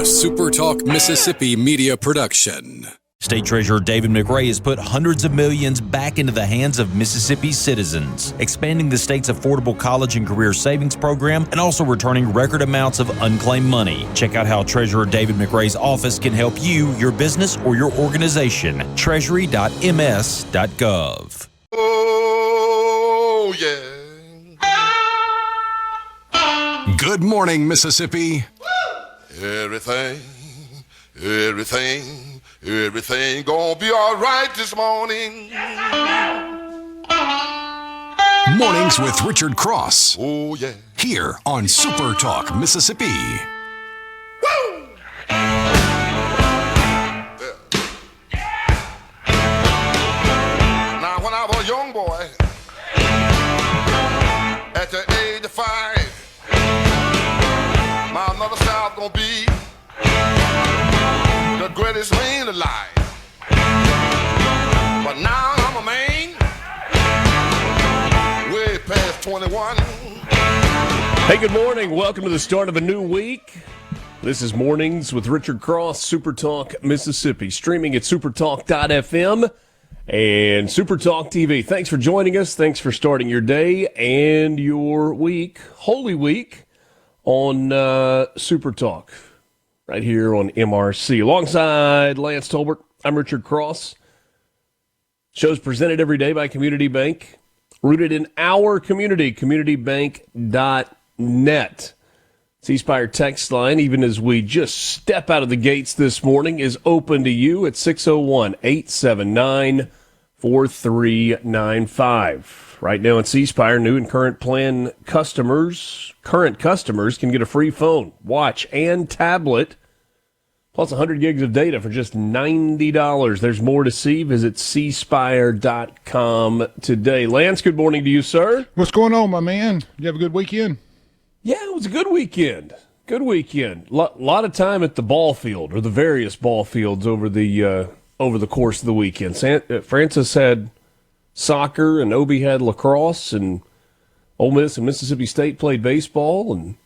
SuperTalk Mississippi media production. State Treasurer David McRae has put hundreds of millions back into the hands of Mississippi's citizens, expanding the state's affordable college and career savings program and also returning record amounts of unclaimed money. Check out how Treasurer David McRae's office can help you, your business, or your organization. Treasury.ms.gov. Oh, yeah. Good morning, Mississippi. Everything gonna be all right this morning. Mornings with Richard Cross. Oh, yeah. Here on SuperTalk Mississippi. Woo! Now, when I was a young boy, at the age of 5, my mother said I was gonna be the greatest man alive. But now I'm a man, way past 21. Hey, good morning. Welcome to the start of a new week. This is Mornings with Richard Cross, SuperTalk Mississippi, streaming at supertalk.fm and SuperTalk TV. Thanks for joining us. Thanks for starting your day and your week, Holy Week, on SuperTalk, right here on MRC. Alongside Lance Tolbert, I'm Richard Cross. Show's presented every day by Community Bank, rooted in our community, communitybank.net. C-Spire text line, even as we just step out of the gates this morning, is open to you at 601-879-4395. Right now at C-Spire, new and current plan customers can get a free phone, watch, and tablet, plus 100 gigs of data for just $90. There's more to see. Visit cspire.com today. Lance, good morning to you, sir. What's going on, my man? You have a good weekend? Yeah, it was a good weekend. Good weekend. Lot of time at the ball field, or the various ball fields over the course of the weekend. Francis had soccer, and Obi had lacrosse, and Ole Miss and Mississippi State played baseball, and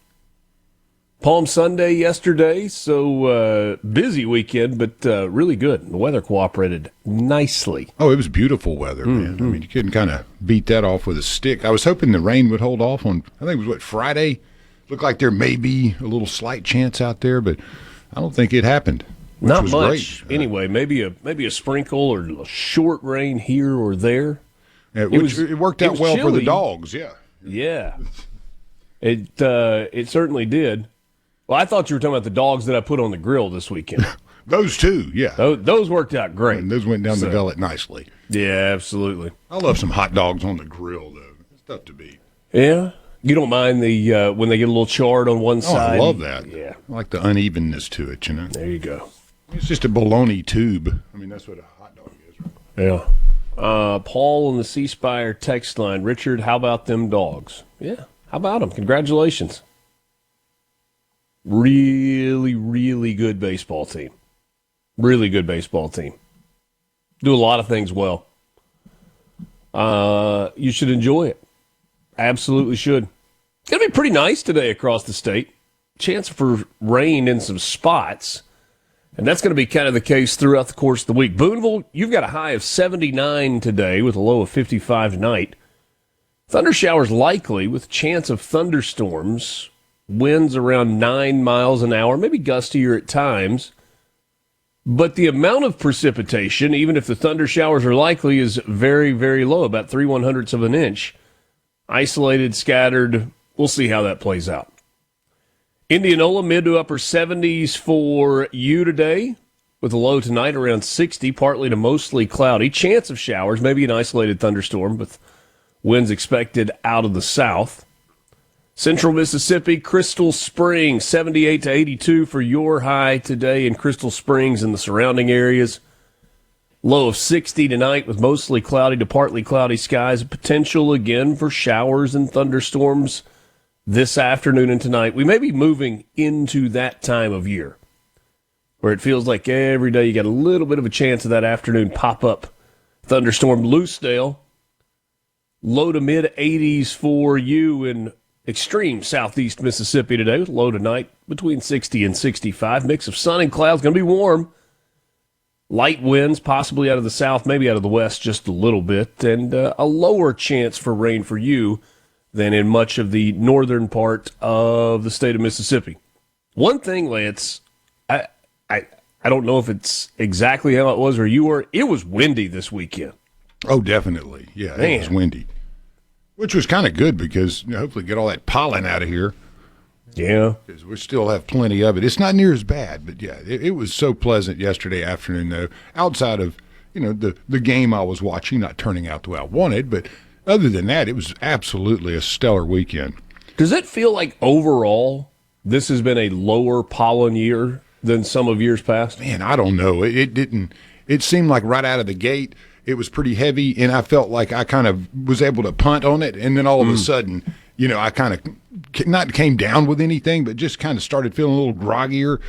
Palm Sunday yesterday. So busy weekend, but really good. The weather cooperated nicely. Oh, it was beautiful weather, man. I mean, you couldn't kind of beat that off with a stick. I was hoping the rain would hold off on, I think it was, Friday? Looked like there may be a little slight chance out there, but I don't think it happened. Not was much. Great. Anyway, maybe a sprinkle or a short rain here or there. It worked out well for the dogs, yeah. Yeah. It certainly did. Well, I thought you were talking about the dogs that I put on the grill this weekend. Those two, yeah. Those worked out great. And those went down the gullet nicely. Yeah, absolutely. I love some hot dogs on the grill, though. It's tough to beat. Yeah? You don't mind the when they get a little charred on one side? I love that. Yeah. I like the unevenness to it, you know. There you go. It's just a bologna tube. I mean, that's what a hot dog is, right? Yeah. Paul on the C-Spire text line. Richard, how about them dogs? Yeah. How about them? Congratulations. Really, really good baseball team. Really good baseball team. Do a lot of things well. You should enjoy it. Absolutely should. It's going to be pretty nice today across the state. Chance for rain in some spots. And that's going to be kind of the case throughout the course of the week. Booneville, you've got a high of 79 today with a low of 55 tonight. Thunder showers likely with chance of thunderstorms. Winds around 9 miles an hour, maybe gustier at times. But the amount of precipitation, even if the thunder showers are likely, is very, very low, about 3/100ths of an inch. Isolated, scattered. We'll see how that plays out. Indianola, mid to upper 70s for you today, with a low tonight around 60, partly to mostly cloudy. Chance of showers, maybe an isolated thunderstorm, with winds expected out of the south. Central Mississippi, Crystal Springs, 78 to 82 for your high today in Crystal Springs and the surrounding areas. Low of 60 tonight with mostly cloudy to partly cloudy skies. Potential again for showers and thunderstorms this afternoon and tonight. We may be moving into that time of year where it feels like every day you got a little bit of a chance of that afternoon pop-up thunderstorm. Loosedale, low to mid 80s for you in extreme southeast Mississippi today with low tonight between 60 and 65. Mix of sun and clouds. Going to be warm. Light winds possibly out of the south, maybe out of the west just a little bit. And a lower chance for rain for you than in much of the northern part of the state of Mississippi. One thing, Lance, I don't know if it's exactly how it was where you were. It was windy this weekend. Oh, definitely. Yeah, Man. It was windy, which was kind of good because hopefully get all that pollen out of here. Yeah. Because we still have plenty of it. It's not near as bad, but yeah, it was so pleasant yesterday afternoon, though, outside of, the game I was watching not turning out the way I wanted. But other than that, it was absolutely a stellar weekend. Does it feel like overall this has been a lower pollen year than some of years past? Man, I don't know. It didn't. It seemed like right out of the gate, it was pretty heavy, and I felt like I kind of was able to punt on it, and then all of a sudden, I kind of not came down with anything, but just kind of started feeling a little groggier.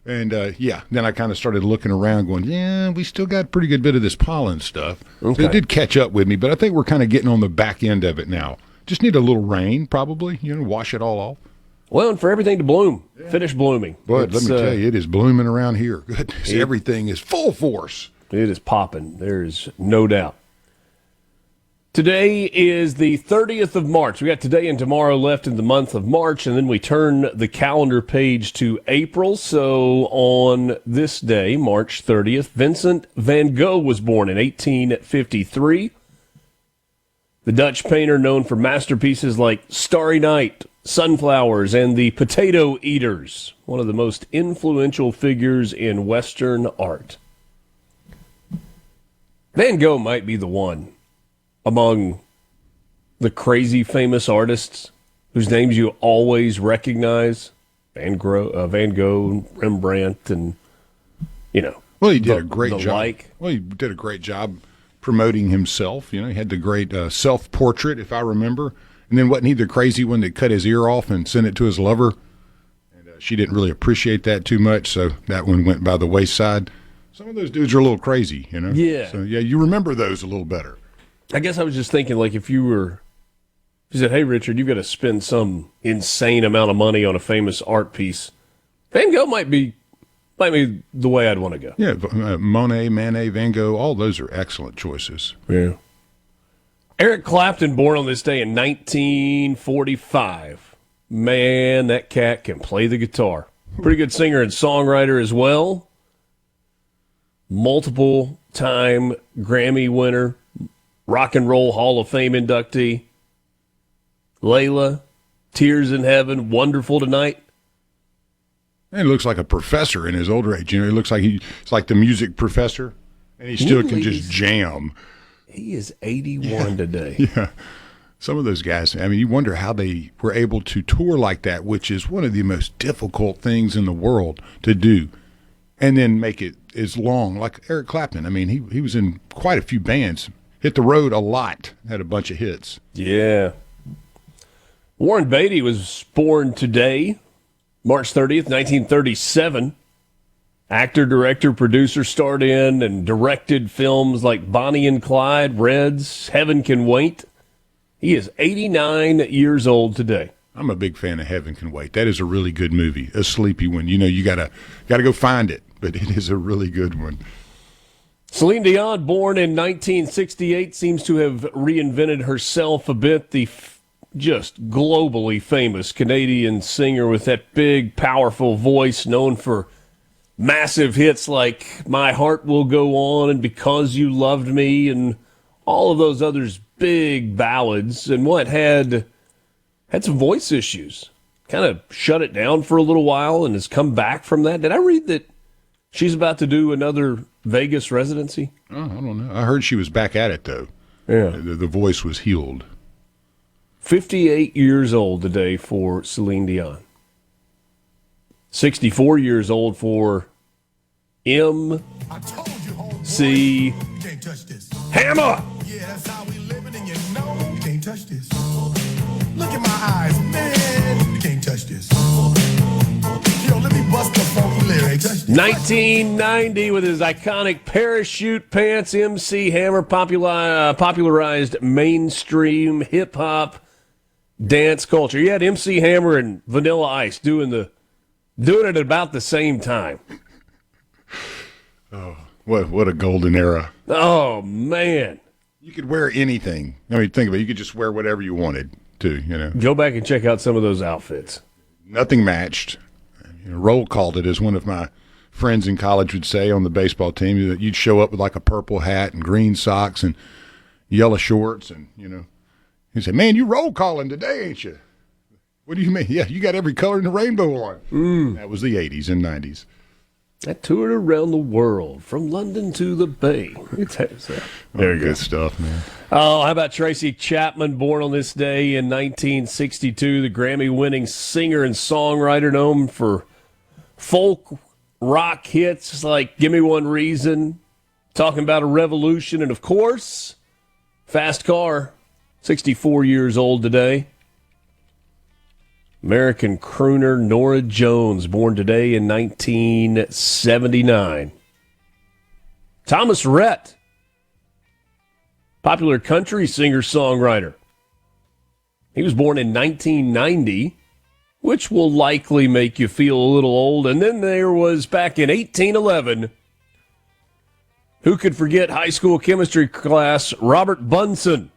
And, then I kind of started looking around going, yeah, we still got a pretty good bit of this pollen stuff. Okay. So it did catch up with me, but I think we're kind of getting on the back end of it now. Just need a little rain, probably, wash it all off. Well, and for everything to bloom, finish blooming. But let me tell you, it is blooming around here. Goodness, everything is full force. It is popping. There's no doubt. Today is the 30th of March. We got today and tomorrow left in the month of March, and then we turn the calendar page to April. So on this day, March 30th, Vincent van Gogh was born in 1853. The Dutch painter known for masterpieces like Starry Night, Sunflowers, and the Potato Eaters, one of the most influential figures in Western art. Van Gogh might be the one among the crazy famous artists whose names you always recognize. Van Gogh, Rembrandt, and, Well, he did a great job. Like. Well, he did a great job promoting himself. He had the great self-portrait, if I remember. And then wasn't he the crazy one that cut his ear off and sent it to his lover? And she didn't really appreciate that too much, so that one went by the wayside. Some of those dudes are a little crazy, Yeah. So, yeah, you remember those a little better. I guess I was just thinking, like, if you said, hey, Richard, you've got to spend some insane amount of money on a famous art piece, Van Gogh might be the way I'd want to go. Yeah, Monet, Manet, Van Gogh, all those are excellent choices. Yeah. Eric Clapton, born on this day in 1945. Man, that cat can play the guitar. Pretty good singer and songwriter as well. Multiple-time Grammy winner. Rock and Roll Hall of Fame inductee. Layla, Tears in Heaven, Wonderful Tonight. And he looks like a professor in his older age. He looks like he's like the music professor, and he still can just jam. He is 81 today. Yeah. Some of those guys, you wonder how they were able to tour like that, which is one of the most difficult things in the world to do, and then make it as long. Like Eric Clapton, he was in quite a few bands, hit the road a lot, had a bunch of hits. Yeah. Warren Beatty was born today, March 30th, 1937. Actor, director, producer, starred in and directed films like Bonnie and Clyde, Reds, Heaven Can Wait. He is 89 years old today. I'm a big fan of Heaven Can Wait. That is a really good movie, a sleepy one. You gotta go find it, but it is a really good one. Celine Dion, born in 1968, seems to have reinvented herself a bit. The just globally famous Canadian singer with that big, powerful voice, known for massive hits like My Heart Will Go On and Because You Loved Me and all of those others, big ballads, and had some voice issues. Kind of shut it down for a little while and has come back from that. Did I read that she's about to do another Vegas residency? Oh, I don't know. I heard she was back at it, though. Yeah. The voice was healed. 58 years old today for Celine Dion. 64 years old for MC Hammer. Yeah, that's how we living, and you can't touch this. Look at my eyes, man, you can't touch this. Yo, let me bust the funky lyrics. 1990, with his iconic parachute pants, MC Hammer popularized mainstream hip-hop, dance culture. You had MC Hammer and Vanilla Ice doing it at about the same time. Oh, what a golden era. Oh, man. You could wear anything. I mean, think about it. You could just wear whatever you wanted to, Go back and check out some of those outfits. Nothing matched. Roll called it, as one of my friends in college would say on the baseball team, that you'd show up with like a purple hat and green socks and yellow shorts, and he said, "Man, you roll calling today, ain't you?" What do you mean? Yeah, you got every color in the rainbow on. That was the 80s and 90s. That toured around the world, from London to the Bay. There you go. Good stuff, man. Oh, how about Tracy Chapman, born on this day in 1962, the Grammy-winning singer and songwriter known for folk rock hits like Give Me One Reason, Talking About a Revolution, and, of course, Fast Car, 64 years old today. American crooner Norah Jones, born today in 1979. Thomas Rhett, popular country singer-songwriter. He was born in 1990, which will likely make you feel a little old. And then there was, back in 1811, who could forget high school chemistry class, Robert Bunsen,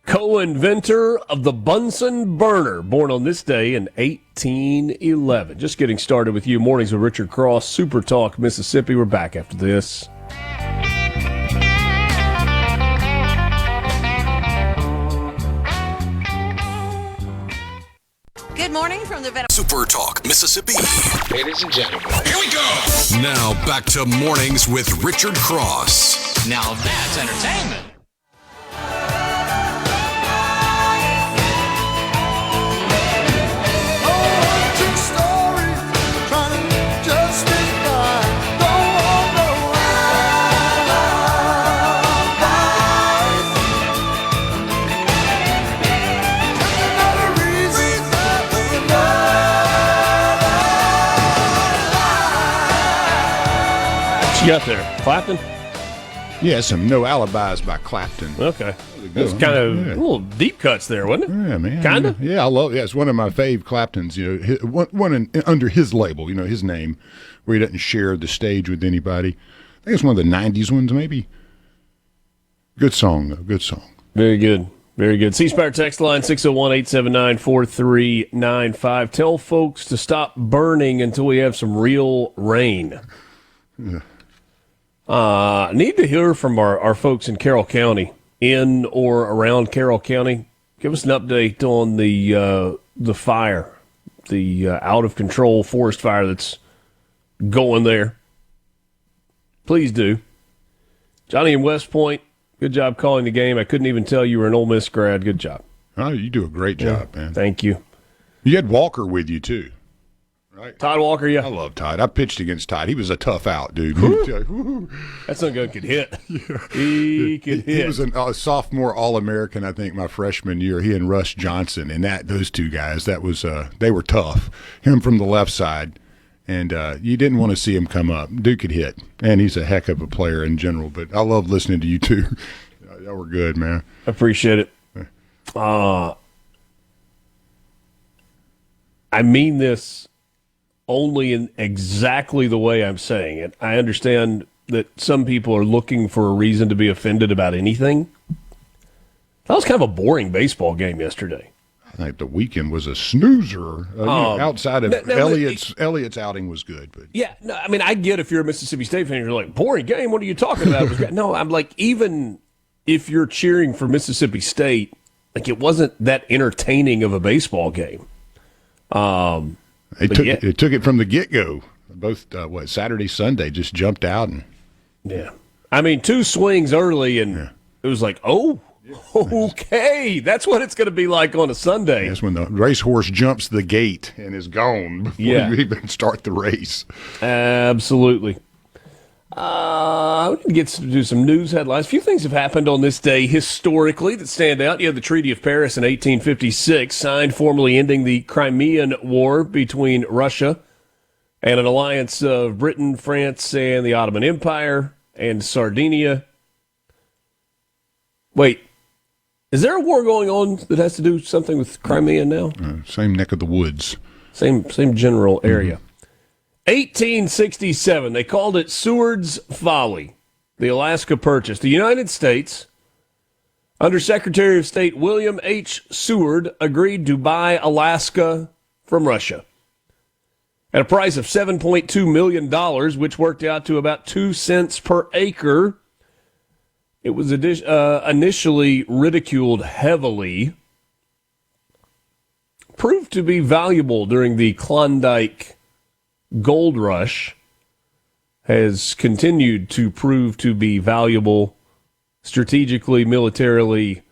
co-inventor of the Bunsen burner, born on this day in 1811. Just getting started with you. Mornings with Richard Cross, Super Talk, Mississippi. We're back after this. Good morning from the Super Talk, Mississippi. Ladies and gentlemen, Here we go. Now back to Mornings with Richard Cross. now that's entertainment. You got there? Clapton? Yeah, some No Alibis by Clapton. Okay. That's kind of little deep cuts there, wasn't it? Yeah, man. Kind of? Yeah, I love it. Yeah, it's one of my fave Claptons, under his label, his name, where he doesn't share the stage with anybody. I think it's one of the 90s ones, maybe. Good song, though. Good song. Very good. Very good. C-Spire text line 601-879-4395. Tell folks to stop burning until we have some real rain. Yeah. Need to hear from our folks in Carroll County, in or around Carroll County. Give us an update on the fire, the out-of-control forest fire that's going there. Please do. Johnny in West Point, good job calling the game. I couldn't even tell you were an Ole Miss grad. Good job. Oh, you do a great job, man. Thank you. You had Walker with you, too. Right. Todd Walker, yeah. I love Todd. I pitched against Todd. He was a tough out, dude. That son gun could hit. He could hit. He was a sophomore All-American, I think, my freshman year. He and Russ Johnson, and those two guys, that was they were tough. Him from the left side, and you didn't want to see him come up. Dude could hit, and he's a heck of a player in general. But I love listening to you two. Y'all were good, man. I appreciate it. I mean this only in exactly the way I'm saying it. I understand that some people are looking for a reason to be offended about anything. That was kind of a boring baseball game yesterday. I think the weekend was a snoozer. Outside of Elliott's outing was good, but yeah, no, I mean, I get if you're a Mississippi State fan, you're like, boring game. What are you talking about? It was great. No, I'm like, even if you're cheering for Mississippi State, like it wasn't that entertaining of a baseball game. They took it from the get-go. Both, Saturday, Sunday, just jumped out. Yeah. I mean, two swings early, and it was like, oh, okay. That's what it's going to be like on a Sunday. That's when the racehorse jumps the gate and is gone before you even start the race. Absolutely. We need to get to do some news headlines. A few things have happened on this day historically that stand out. You had the Treaty of Paris in 1856, signed formally ending the Crimean War between Russia and an alliance of Britain, France, and the Ottoman Empire, and Sardinia. Wait, Is there a war going on that has to do something with Crimea now? Same neck of the woods. Same general area. 1867, they called it Seward's Folly, the Alaska Purchase. The United States, under Secretary of State William H. Seward, agreed to buy Alaska from Russia at a price of $7.2 million, which worked out to about 2 cents per acre. It was initially ridiculed heavily, proved to be valuable during the Klondike Gold Rush, has continued to prove to be valuable strategically, militarily,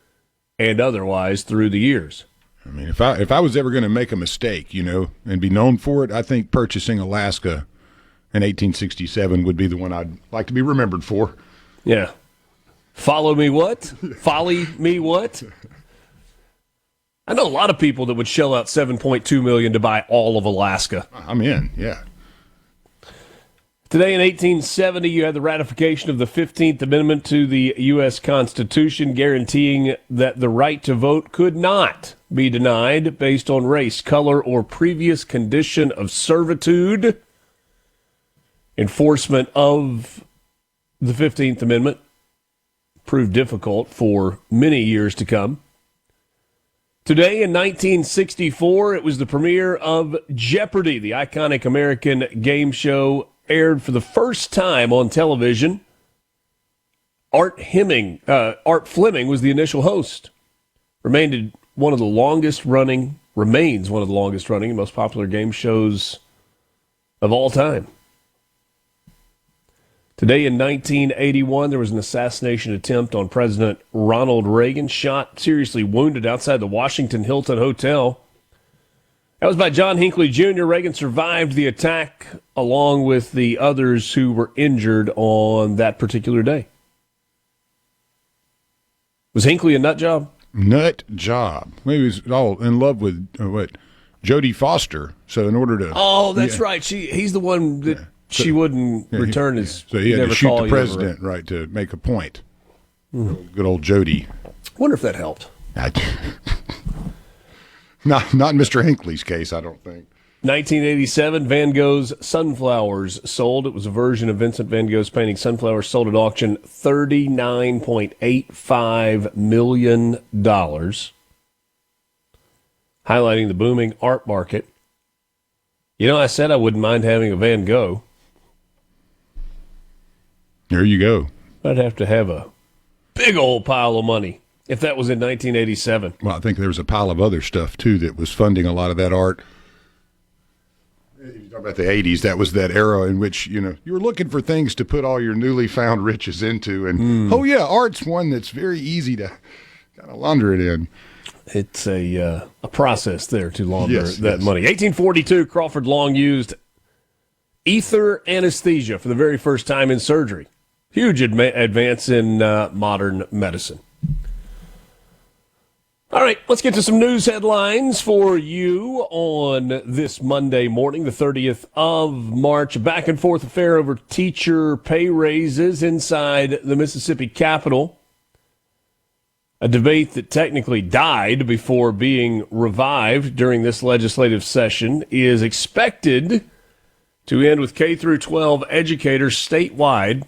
and otherwise through the years. I mean, if I was ever going to make a mistake, and be known for it, I think purchasing Alaska in 1867 would be the one I'd like to be remembered for. Yeah. Follow me what? Folly me what? I know a lot of people that would shell out $7.2 million to buy all of Alaska. I'm in, yeah. Today in 1870, you had the ratification of the 15th Amendment to the U.S. Constitution, guaranteeing that the right to vote could not be denied based on race, color, or previous condition of servitude. Enforcement of the 15th Amendment proved difficult for many years to come. Today in 1964, it was the premiere of Jeopardy! The iconic American game show aired for the first time on television. Art Fleming was the initial host. Remains one of the longest running and most popular game shows of all time. Today in 1981, there was an assassination attempt on President Ronald Reagan, shot, seriously wounded outside the Washington Hilton Hotel. That was by John Hinckley Jr. Reagan survived the attack along with the others who were injured on that particular day. Was Hinckley a nut job? Nut job. Maybe he was all in love with, Jodie Foster. So in order to... Oh, that's right. He's the one that she wouldn't return his... So he had to shoot the president, right, to make a point. Good old Jodie. Wonder if that helped. Not in Mr. Hinckley's case, I don't think. 1987, Van Gogh's Sunflowers sold. It was a version of Vincent Van Gogh's painting Sunflowers, sold at auction $39.85 million, highlighting the booming art market. I said I wouldn't mind having a Van Gogh. There you go. I'd have to have a big old pile of money if that was in 1987. Well, I think there was a pile of other stuff, too, that was funding a lot of that art. You talk about the 80s, that was that era in which, you were looking for things to put all your newly found riches into. And, art's one that's very easy to kind of launder it in. It's a process there to launder that money. 1842, Crawford Long used ether anesthesia for the very first time in surgery. Huge advance in modern medicine. All right, let's get to some news headlines for you on this Monday morning, the 30th of March. A back and forth affair over teacher pay raises inside the Mississippi Capitol. A debate that technically died before being revived during this legislative session is expected to end with K through 12 educators statewide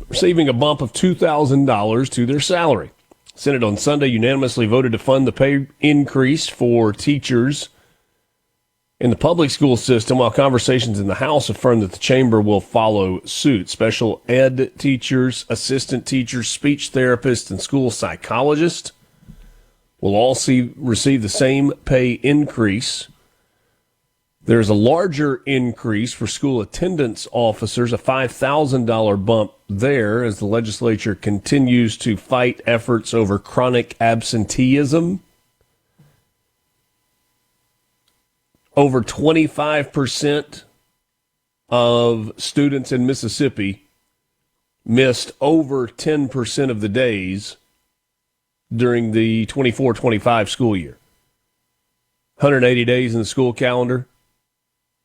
receiving a bump of $2,000 to their salary. Senate on Sunday unanimously voted to fund the pay increase for teachers in the public school system, while conversations in the House affirmed that the chamber will follow suit. Special ed teachers, assistant teachers, speech therapists, and school psychologists will all receive the same pay increase. There's a larger increase for school attendance officers, a $5,000 bump there as the legislature continues to fight efforts over chronic absenteeism. Over 25% of students in Mississippi missed over 10% of the days during the 24-25 school year. 180 days in the school calendar.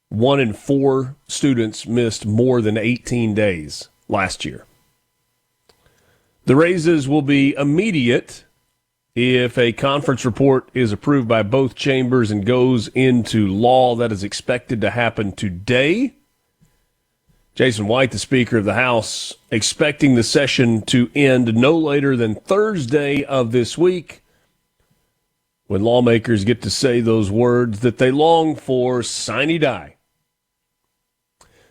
1 in 4 students missed more than 18 days last year. The raises will be immediate If a conference report is approved by both chambers and goes into law, that is expected to happen today. Jason White, the Speaker of the House, expecting the session to end no later than Thursday of this week, when lawmakers get to say those words that they long for, sine die.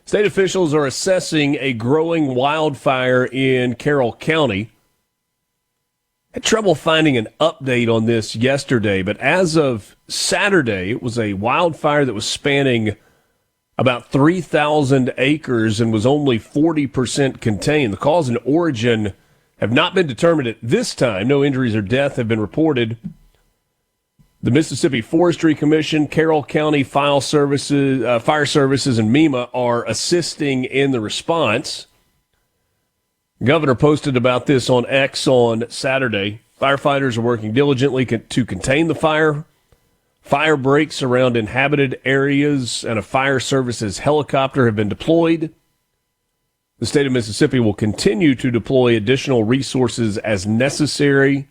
State officials are assessing a growing wildfire in Carroll County. Had trouble finding an update on this yesterday, but as of Saturday, it was a wildfire that was spanning about 3,000 acres and was only 40% contained. The cause and origin have not been determined at this time. No injuries or death have been reported. The Mississippi Forestry Commission, Carroll County Fire Services, and MEMA are assisting in the response. Governor posted about this on X on Saturday. Firefighters are working diligently to contain the fire. Fire breaks around inhabited areas and a fire services helicopter have been deployed. The state of Mississippi will continue to deploy additional resources as necessary.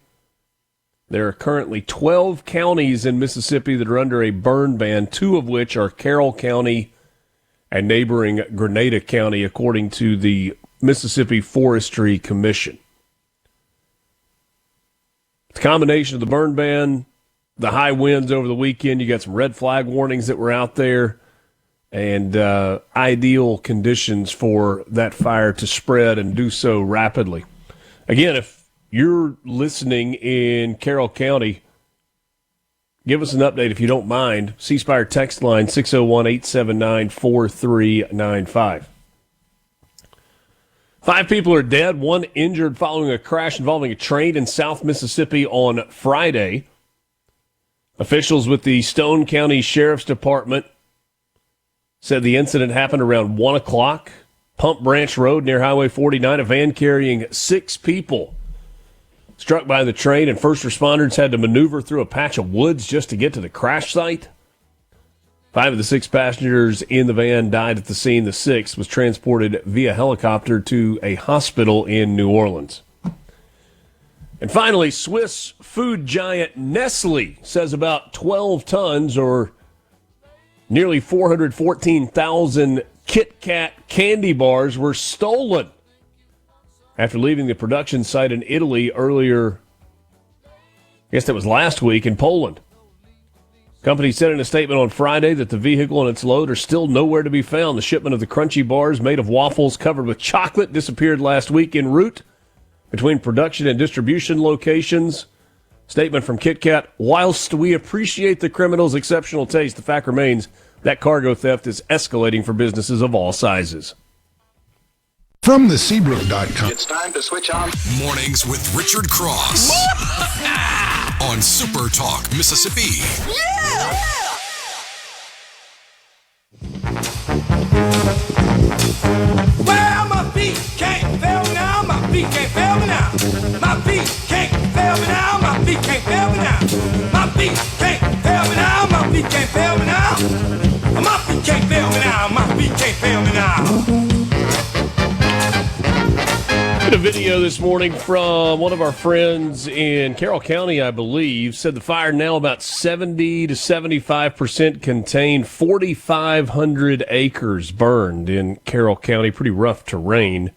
There are currently 12 counties in Mississippi that are under a burn ban, 2 of which are Carroll County and neighboring Grenada County, according to the Mississippi Forestry Commission. The combination of the burn ban, the high winds over the weekend, you got some red flag warnings that were out there, and ideal conditions for that fire to spread and do so rapidly. Again, if you're listening in Carroll County, give us an update if you don't mind. C Spire text line 601-879-4395. 5 people are dead, 1 injured following a crash involving a train in South Mississippi on Friday. Officials with the Stone County Sheriff's Department said the incident happened around 1 o'clock. Pump Branch Road near Highway 49, a van carrying 6 people struck by the train, and first responders had to maneuver through a patch of woods just to get to the crash site. 5 of the 6 passengers in the van died at the scene. The 6th was transported via helicopter to a hospital in New Orleans. And finally, Swiss food giant Nestle says about 12 tons or nearly 414,000 Kit Kat candy bars were stolen after leaving the production site in Italy earlier, I guess that was last week, in Poland. Company said in a statement on Friday that the vehicle and its load are still nowhere to be found. The shipment of the crunchy bars made of waffles covered with chocolate disappeared last week en route between production and distribution locations. Statement from Kit Kat: whilst we appreciate the criminal's exceptional taste, the fact remains that cargo theft is escalating for businesses of all sizes. From theseabrook.com. It's time to switch on. Mornings with Richard Cross. On SuperTalk, Mississippi. Well, my feet can't fail me now. My feet can't fail me now. My feet can't fail me now. My feet can't fail me now. My feet can't fail me now. My feet can't fail me now. My feet can't fail me now. My feet can't fail me now. A video this morning from one of our friends in Carroll County, I believe, said the fire now about 70 to 75% contained, 4,500 acres burned in Carroll County. Pretty rough terrain.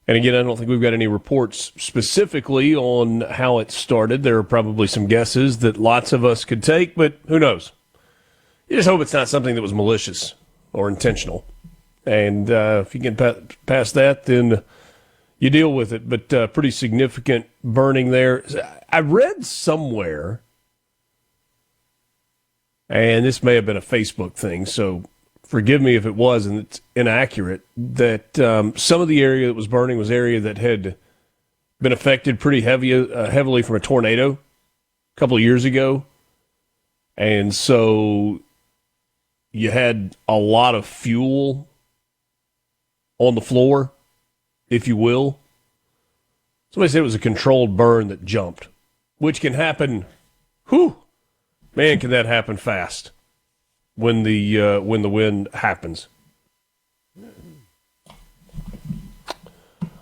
And again, I don't think we've got any reports specifically on how it started. There are probably some guesses that lots of us could take, but who knows? You just hope it's not something that was malicious or intentional. And if you get past that, then you deal with it, but pretty significant burning there. I read somewhere, and this may have been a Facebook thing, so forgive me if it was and it's inaccurate, that some of the area that was burning was area that had been affected pretty heavily from a tornado a couple of years ago. And so you had a lot of fuel on the floor, if you will. Somebody said it was a controlled burn that jumped, which can happen. Man, can that happen fast when the wind happens.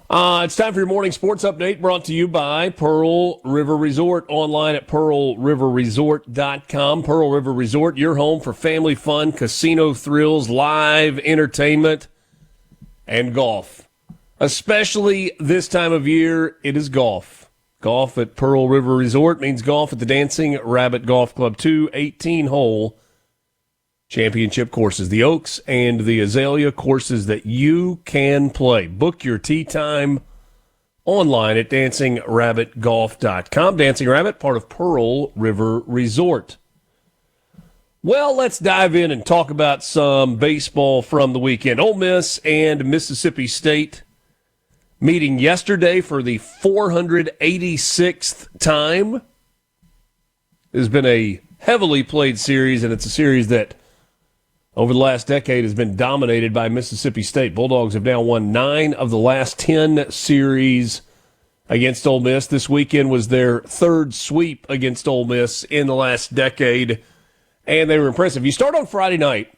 It's time for your morning sports update brought to you by Pearl River Resort. Online at pearlriverresort.com. Pearl River Resort, your home for family fun, casino thrills, live entertainment, and golf. Especially this time of year, it is golf. Golf at Pearl River Resort means golf at the Dancing Rabbit Golf Club. 2 18-hole championship courses, the Oaks and the Azalea, courses that you can play. Book your tee time online at dancingrabbitgolf.com. Dancing Rabbit, part of Pearl River Resort. Well, let's dive in and talk about some baseball from the weekend. Ole Miss and Mississippi State meeting yesterday for the 486th time. It has been a heavily played series, and it's a series that over the last decade has been dominated by Mississippi State. Bulldogs have now won 9 of the last 10 series against Ole Miss. This weekend was their third sweep against Ole Miss in the last decade, and they were impressive. You start on Friday night.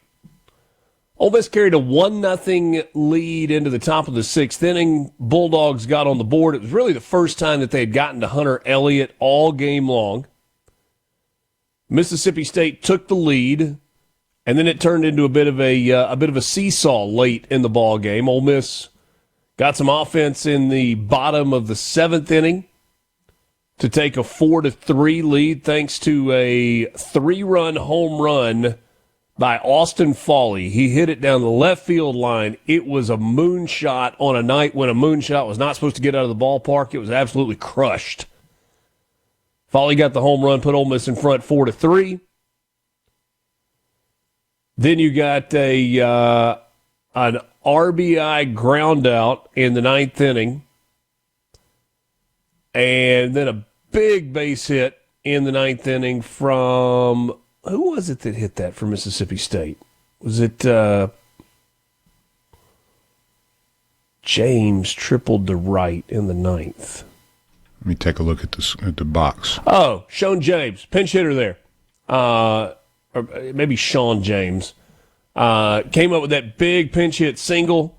Ole Miss carried a 1-0 lead into the top of the 6th inning. Bulldogs got on the board. It was really the first time that they had gotten to Hunter Elliott all game long. Mississippi State took the lead, and then it turned into a bit of a seesaw late in the ball game. Ole Miss got some offense in the bottom of the 7th inning to take a 4-3 lead thanks to a 3-run home run by Austin Fawley. He hit it down the left field line. It was a moonshot on a night when a moonshot was not supposed to get out of the ballpark. It was absolutely crushed. Fawley got the home run, put Ole Miss in front 4-3. Then you got an RBI ground out in the 9th inning. And then a big base hit in the 9th inning from, who was it that hit that for Mississippi State? Was it James tripled to right in the 9th? Let me take a look at the box. Oh, Sean James, pinch hitter there. Or maybe Sean James, came up with that big pinch hit single,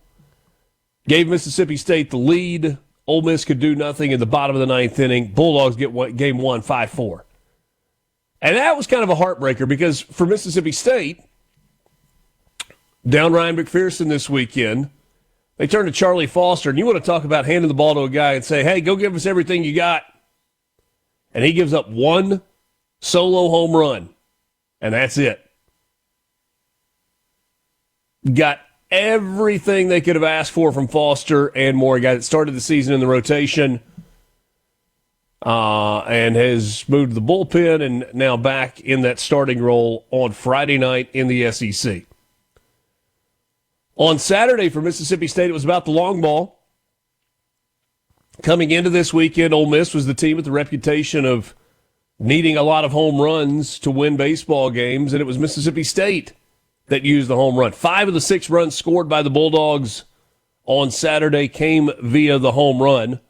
gave Mississippi State the lead. Ole Miss could do nothing in the bottom of the 9th inning. Bulldogs get game 1, 5-4. And that was kind of a heartbreaker because for Mississippi State, down Ryan McPherson this weekend, they turned to Charlie Foster, and you want to talk about handing the ball to a guy and say, hey, go give us everything you got. And he gives up one solo home run. And that's it. Got everything they could have asked for from Foster and more. A guy that started the season in the rotation and has moved to the bullpen and now back in that starting role on Friday night in the SEC. On Saturday for Mississippi State, it was about the long ball. Coming into this weekend, Ole Miss was the team with the reputation of needing a lot of home runs to win baseball games, and it was Mississippi State that used the home run. 5 of the 6 runs scored by the Bulldogs on Saturday came via the home run.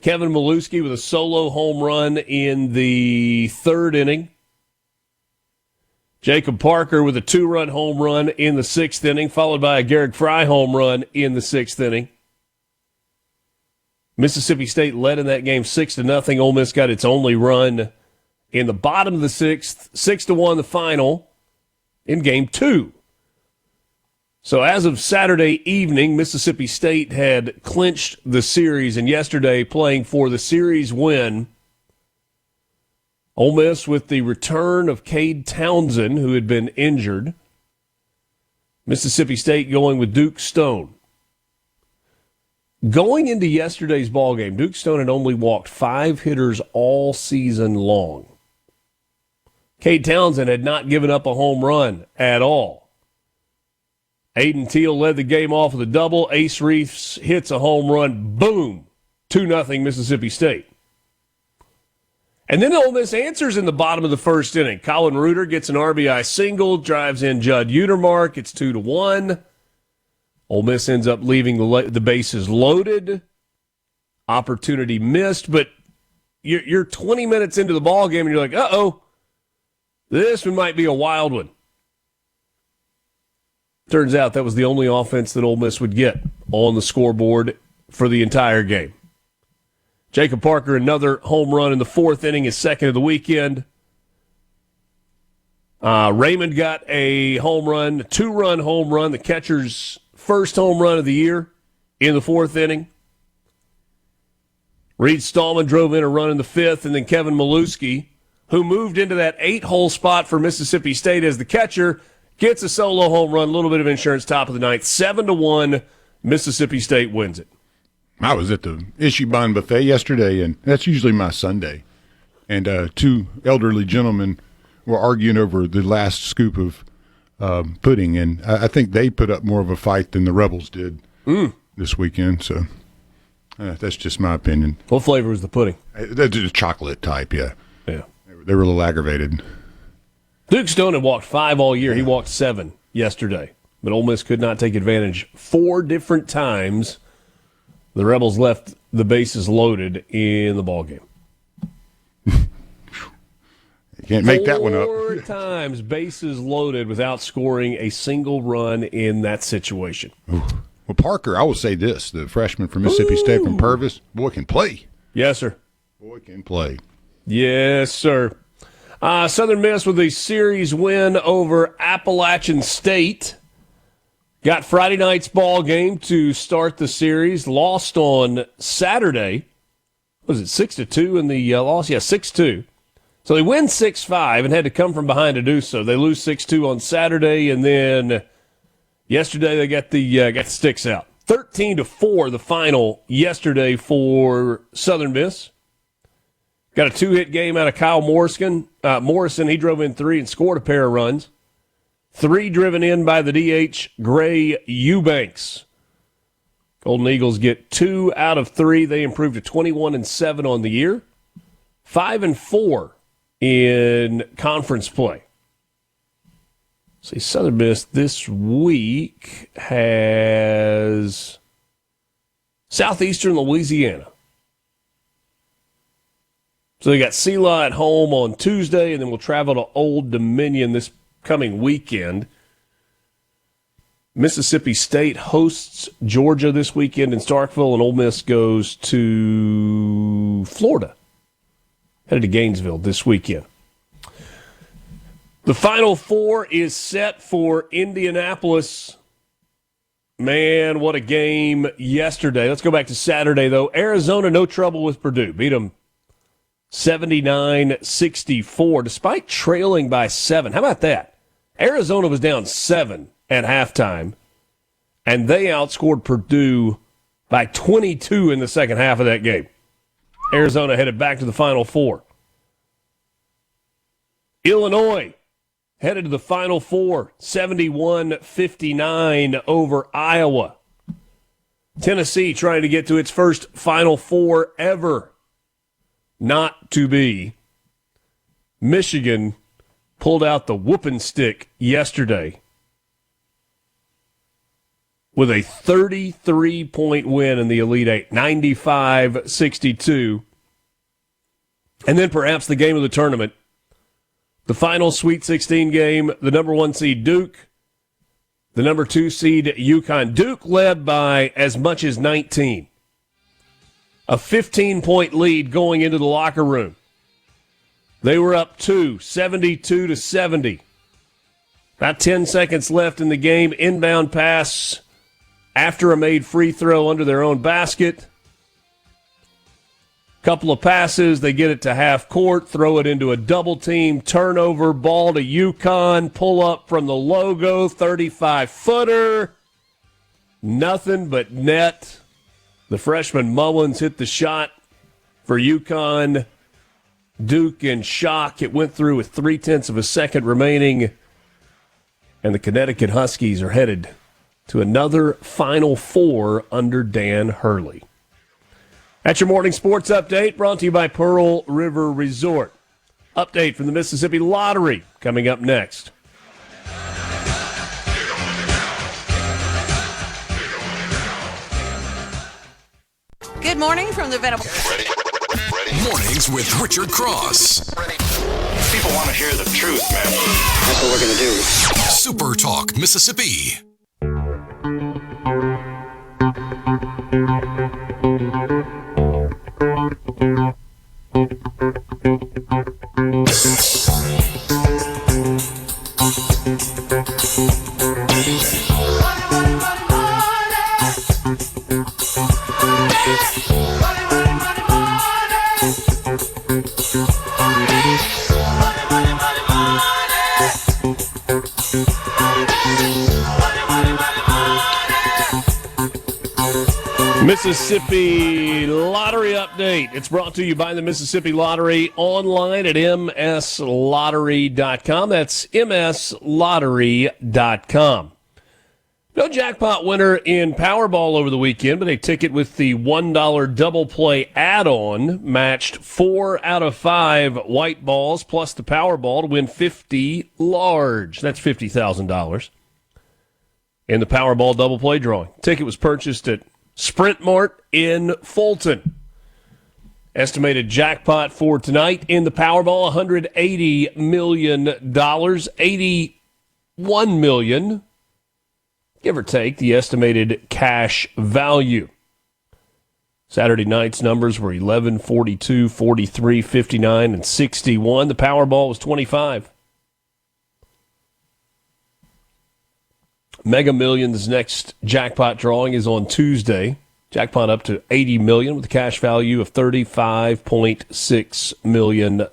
Kevin Milewski with a solo home run in the 3rd inning. Jacob Parker with a 2-run home run in the 6th inning, followed by a Garrick Fry home run in the 6th inning. Mississippi State led in that game 6-0. Ole Miss got its only run in the bottom of the 6th, 6-1 the final in game 2. So as of Saturday evening, Mississippi State had clinched the series, and yesterday playing for the series win. Ole Miss with the return of Cade Townsend, who had been injured. Mississippi State going with Duke Stone. Going into yesterday's ballgame, Duke Stone had only walked 5 hitters all season long. Cade Townsend had not given up a home run at all. Aiden Teal led the game off with a double. Ace Reeves hits a home run. Boom! 2-0 Mississippi State. And then Ole Miss answers in the bottom of the 1st inning. Colin Reuter gets an RBI single, drives in Judd Utermark. It's 2-1. Ole Miss ends up leaving the bases loaded. Opportunity missed, but you're 20 minutes into the ball game and you're like, uh-oh, this one might be a wild one. Turns out that was the only offense that Ole Miss would get on the scoreboard for the entire game. Jacob Parker, another home run in the fourth inning, his second of the weekend. Raymond got a home run, a 2-run home run, the catcher's first home run of the year in the fourth inning. Reed Stallman drove in a run in the fifth, and then Kevin Maluski, who moved into that 8-hole spot for Mississippi State as the catcher, gets a solo home run, a little bit of insurance, top of the ninth. 7-1, Mississippi State wins it. I was at the Ichiban Buffet yesterday, and that's usually my Sunday. And two elderly gentlemen were arguing over the last scoop of pudding, and I think they put up more of a fight than the Rebels did this weekend. So that's just my opinion. What flavor was the pudding? That's a chocolate type, yeah. Yeah. They were a little aggravated. Duke Stone had walked 5 all year. He walked 7 yesterday. But Ole Miss could not take advantage 4 different times. The Rebels left the bases loaded in the ballgame. You can't make that one up. 4 times bases loaded without scoring a single run in that situation. Ooh. Well, Parker, I will say this. The freshman from Mississippi State from Purvis, boy, can play. Yes, sir. Boy, can play. Yes, sir. Southern Miss with a series win over Appalachian State. Got Friday night's ball game to start the series. Lost on Saturday. Was it 6-2 in the loss? Yeah, 6-2. So they win 6-5 and had to come from behind to do so. They lose 6-2 on Saturday, and then yesterday they got the sticks out. 13-4 the final yesterday for Southern Miss. Got a 2-hit game out of Kyle Morrison. He drove in 3 and scored a pair of runs. 3 driven in by the DH, Gray Eubanks. Golden Eagles get 2 out of 3. They improved to 21-7 on the year. 5-4 in conference play. See, Southern Miss this week has Southeastern Louisiana. So they got Sela at home on Tuesday, and then we'll travel to Old Dominion this coming weekend. Mississippi State hosts Georgia this weekend in Starkville, and Ole Miss goes to Florida. Headed to Gainesville this weekend. The Final Four is set for Indianapolis. Man, what a game yesterday. Let's go back to Saturday, though. Arizona, no trouble with Purdue. Beat them 79-64, despite trailing by 7. How about that? Arizona was down 7 at halftime, and they outscored Purdue by 22 in the second half of that game. Arizona headed back to the Final Four. Illinois headed to the Final Four, 71-59 over Iowa. Tennessee trying to get to its first Final Four ever. Not to be. Michigan pulled out the whooping stick yesterday with a 33-point win in the Elite Eight, 95-62. And then perhaps the game of the tournament, the final Sweet 16 game, the number 1 seed Duke, the number 2 seed UConn. Duke led by as much as 19. A 15-point lead going into the locker room. They were up 2, 72-70. About 10 seconds left in the game. Inbound pass after a made free throw under their own basket. Couple of passes. They get it to half court, throw it into a double team, turnover, ball to UConn, pull up from the logo, 35-footer. Nothing but net. The freshman Mullins hit the shot for UConn. Duke in shock. It went through with 0.3 of a second remaining. And the Connecticut Huskies are headed to another Final Four under Dan Hurley. That's your morning sports update brought to you by Pearl River Resort. Update from the Mississippi Lottery coming up next. Good morning from the Venable. Mornings with Richard Cross. People want to hear the truth, man. That's what we're going to do. Super Talk, Mississippi. Mississippi Lottery Update. It's brought to you by the Mississippi Lottery online at mslottery.com. That's mslottery.com. No jackpot winner in Powerball over the weekend, but a ticket with the $1 double play add-on matched 4 out of 5 white balls plus the Powerball to win 50 large. That's $50,000 in the Powerball double play drawing. Ticket was purchased at Sprint Mart in Fulton. Estimated jackpot for tonight in the Powerball, $180 million, $81 million, give or take, the estimated cash value. Saturday night's numbers were 11, 42, 43, 59, and 61. The Powerball was 25. Mega Millions' next jackpot drawing is on Tuesday. Jackpot up to $80 million with a cash value of $35.6 million.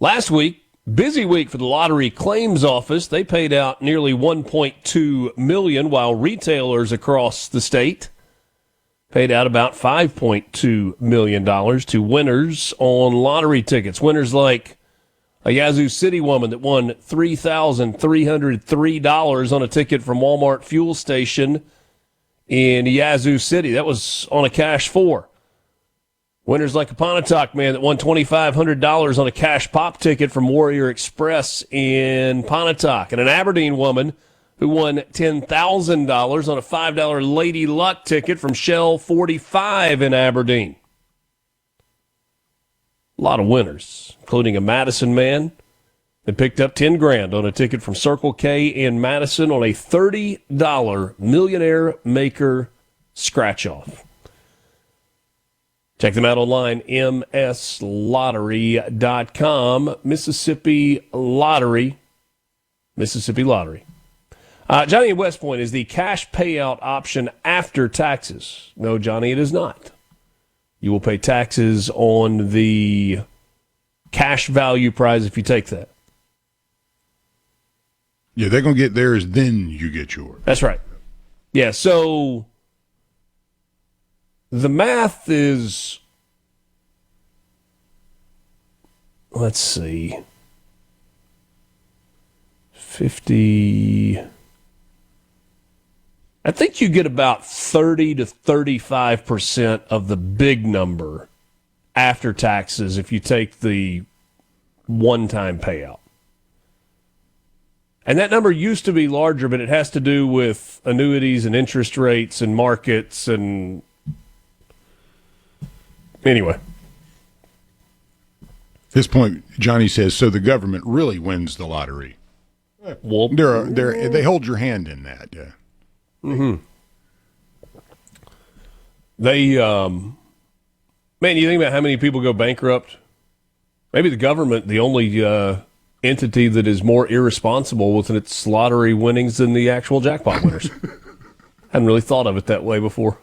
Last week, busy week for the Lottery Claims Office. They paid out nearly $1.2 million, while retailers across the state paid out about $5.2 million to winners on lottery tickets. Winners like a Yazoo City woman that won $3,303 on a ticket from Walmart fuel station in Yazoo City. That was on a cash 4. Winners like a Pontotoc man that won $2,500 on a cash pop ticket from Warrior Express in Pontotoc. And an Aberdeen woman who won $10,000 on a $5 Lady Luck ticket from Shell 45 in Aberdeen. A lot of winners, including a Madison man that picked up $10,000 on a ticket from Circle K in Madison on a $30 Millionaire Maker scratch-off. Check them out online, mslottery.com. Mississippi Lottery. Mississippi Lottery. Johnny in West Point, is the cash payout option after taxes? No, Johnny, it is not. You will pay taxes on the cash value prize if you take that. Yeah, they're going to get theirs, then you get yours. That's right. Yeah, so the math is, let's see, 50. I think you get about 30 to 35% of the big number after taxes if you take the one-time payout. And that number used to be larger, but it has to do with annuities and interest rates and markets and anyway. At this point, Johnny says, so the government really wins the lottery. Well, they hold your hand in that, yeah. Mm-hmm. They, man, you think about how many people go bankrupt? Maybe the government, the only entity that is more irresponsible with its lottery winnings than the actual jackpot winners. Hadn't really thought of it that way before.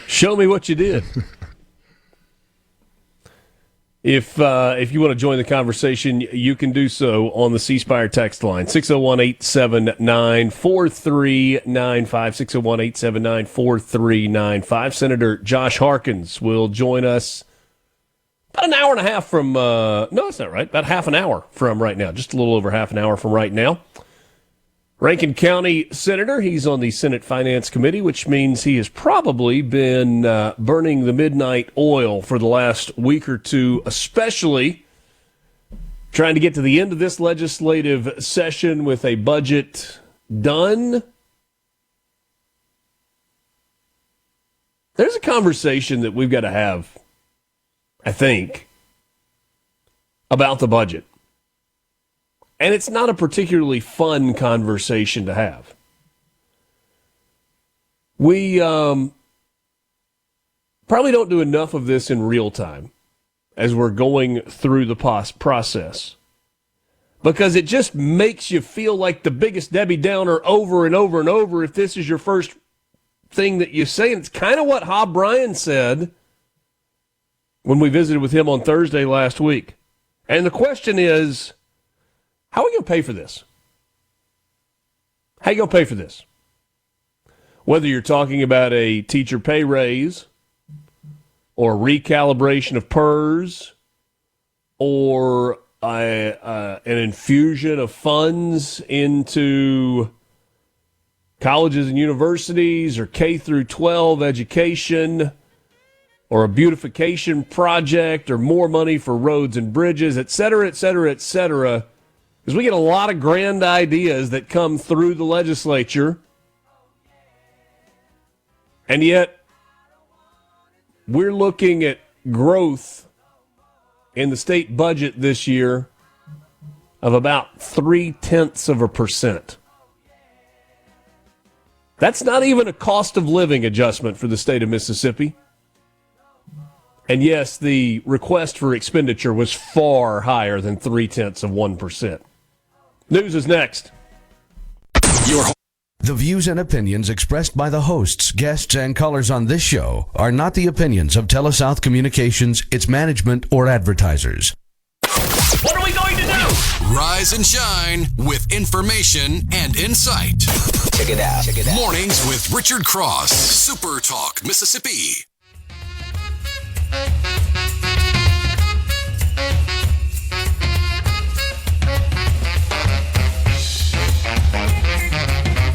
Show me what you did. If you want to join the conversation, you can do so on the C Spire text line, 601-879-4395, 601-879-4395. Senator Josh Harkins will join us about an hour and a half from, no, that's not right, about half an hour from right now, just a little over half an hour from right now. Rankin County Senator, he's on the Senate Finance Committee, which means he has probably been burning the midnight oil for the last week or two, especially trying to get to the end of this legislative session with a budget done. There's a conversation that we've got to have, I think, about the budget. And it's not a particularly fun conversation to have. We probably don't do enough of this in real time as we're going through the process, because it just makes you feel like the biggest Debbie Downer over and over and over if this is your first thing that you say. And it's kind of what Hob Bryan said when we visited with him on Thursday last week. And the question is, how are we going to pay for this? How are you going to pay for this? Whether you're talking about a teacher pay raise or recalibration of PERS or an infusion of funds into colleges and universities or K through 12 education or a beautification project or more money for roads and bridges, et cetera, et cetera, et cetera. Because we get a lot of grand ideas that come through the legislature, and yet we're looking at growth in the state budget this year of about 0.3%. That's not even a cost of living adjustment for the state of Mississippi. And yes, the request for expenditure was far higher than 0.3%. News is next. The views and opinions expressed by the hosts, guests, and callers on this show are not the opinions of TeleSouth Communications, its management, or advertisers. What are we going to do? Rise and shine with information and insight. Check it out. Mornings with Richard Cross, Super Talk, Mississippi.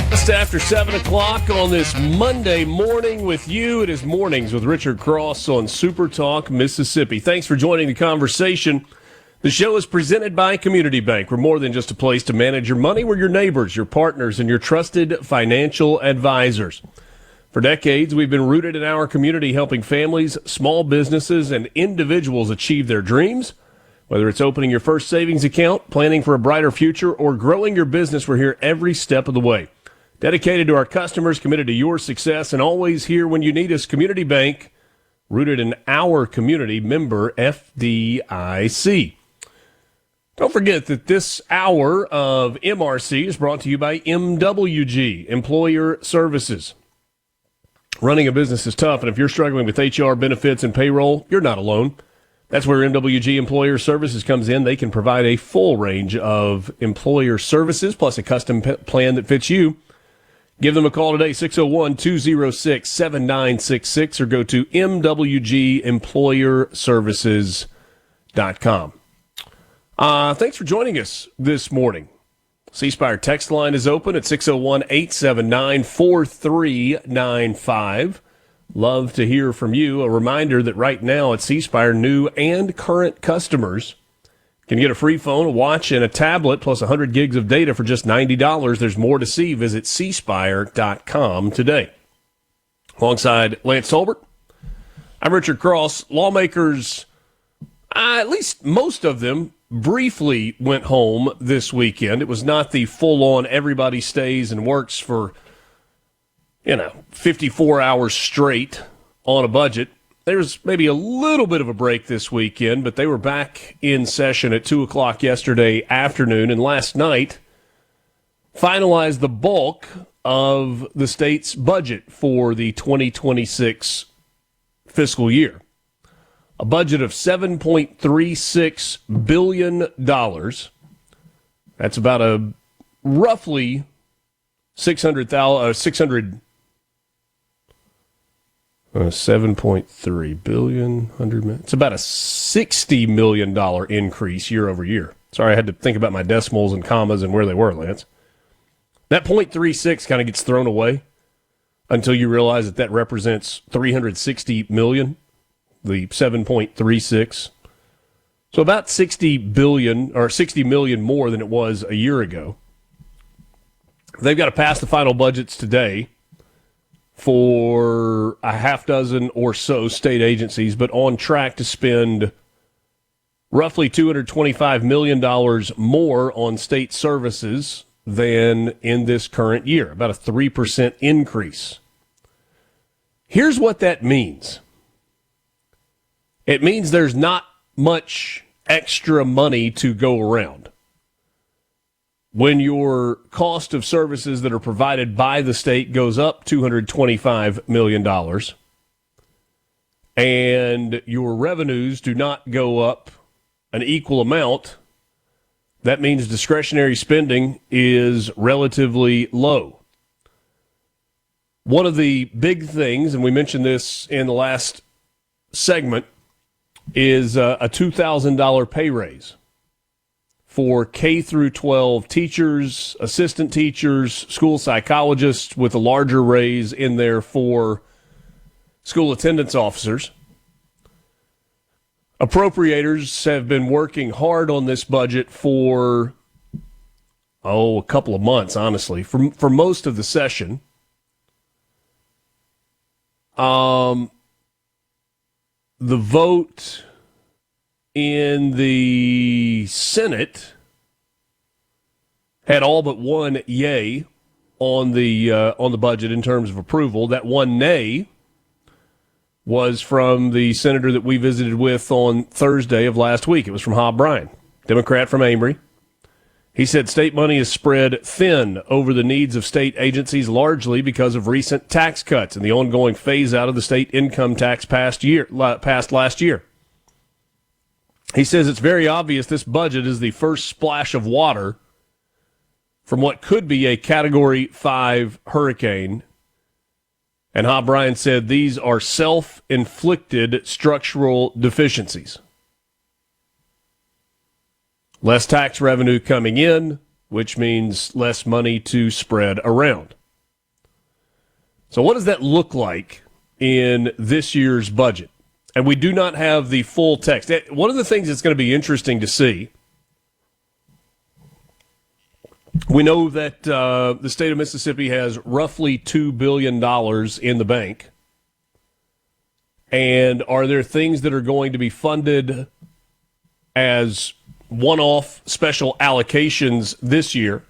Just after 7 o'clock on this Monday morning with you. It is Mornings with Richard Cross on Super Talk, Mississippi. Thanks for joining the conversation. The show is presented by Community Bank. We're more than just a place to manage your money. We're your neighbors, your partners, and your trusted financial advisors. For decades, we've been rooted in our community, helping families, small businesses, and individuals achieve their dreams. Whether it's opening your first savings account, planning for a brighter future, or growing your business, we're here every step of the way. Dedicated to our customers, committed to your success, and always here when you need us. Community Bank, rooted in our community, member FDIC. Don't forget that this hour of MRC is brought to you by MWG, Employer Services. Running a business is tough, and if you're struggling with HR, benefits, and payroll, you're not alone. That's where MWG Employer Services comes in. They can provide a full range of employer services, plus a custom plan that fits you. Give them a call today, 601-206-7966, or go to mwgemployerservices.com. Thanks for joining us this morning. C Spire text line is open at 601-879-4395. Love to hear from you. A reminder that right now at C Spire, new and current customers can get a free phone, a watch, and a tablet, plus 100 gigs of data for just $90. There's more to see. Visit cspire.com today. Alongside Lance Tolbert, I'm Richard Cross. Lawmakers, at least most of them, briefly went home this weekend. It was not the full-on everybody stays and works for, 54 hours straight on a budget. There was maybe a little bit of a break this weekend, but they were back in session at 2 o'clock yesterday afternoon, and last night finalized the bulk of the state's budget for the 2026 fiscal year. A budget of $7.36 billion. That's about a roughly 7.3 billion, it's about a $60 million increase year over year. Sorry, I had to think about my decimals and commas and where they were, Lance. That 0.36 kind of gets thrown away until you realize that represents $360 million, the 7.36. So about $60 million more than it was a year ago. They've got to pass the final budgets today for a half dozen or so state agencies, but on track to spend roughly $225 million more on state services than in this current year, about a 3% increase. Here's what that means. It means there's not much extra money to go around. When your cost of services that are provided by the state goes up $225 million and your revenues do not go up an equal amount, that means discretionary spending is relatively low. One of the big things, and we mentioned this in the last segment, is a $2,000 pay raise for K through 12 teachers, assistant teachers, school psychologists, with a larger raise in there for school attendance officers. Appropriators have been working hard on this budget for, a couple of months, honestly, for most of the session. The vote in the Senate had all but one yay on the budget in terms of approval. That one nay was from the senator that we visited with on Thursday of last week. It was from Hob Bryan, Democrat from Amory. He said state money is spread thin over the needs of state agencies, largely because of recent tax cuts and the ongoing phase out of the state income tax passed last year. He says it's very obvious this budget is the first splash of water from what could be a Category 5 hurricane. And Hob Bryan said these are self-inflicted structural deficiencies. Less tax revenue coming in, which means less money to spread around. So what does that look like in this year's budget? And we do not have the full text. One of the things that's going to be interesting to see, we know that the state of Mississippi has roughly $2 billion in the bank. And are there things that are going to be funded as one-off special allocations this year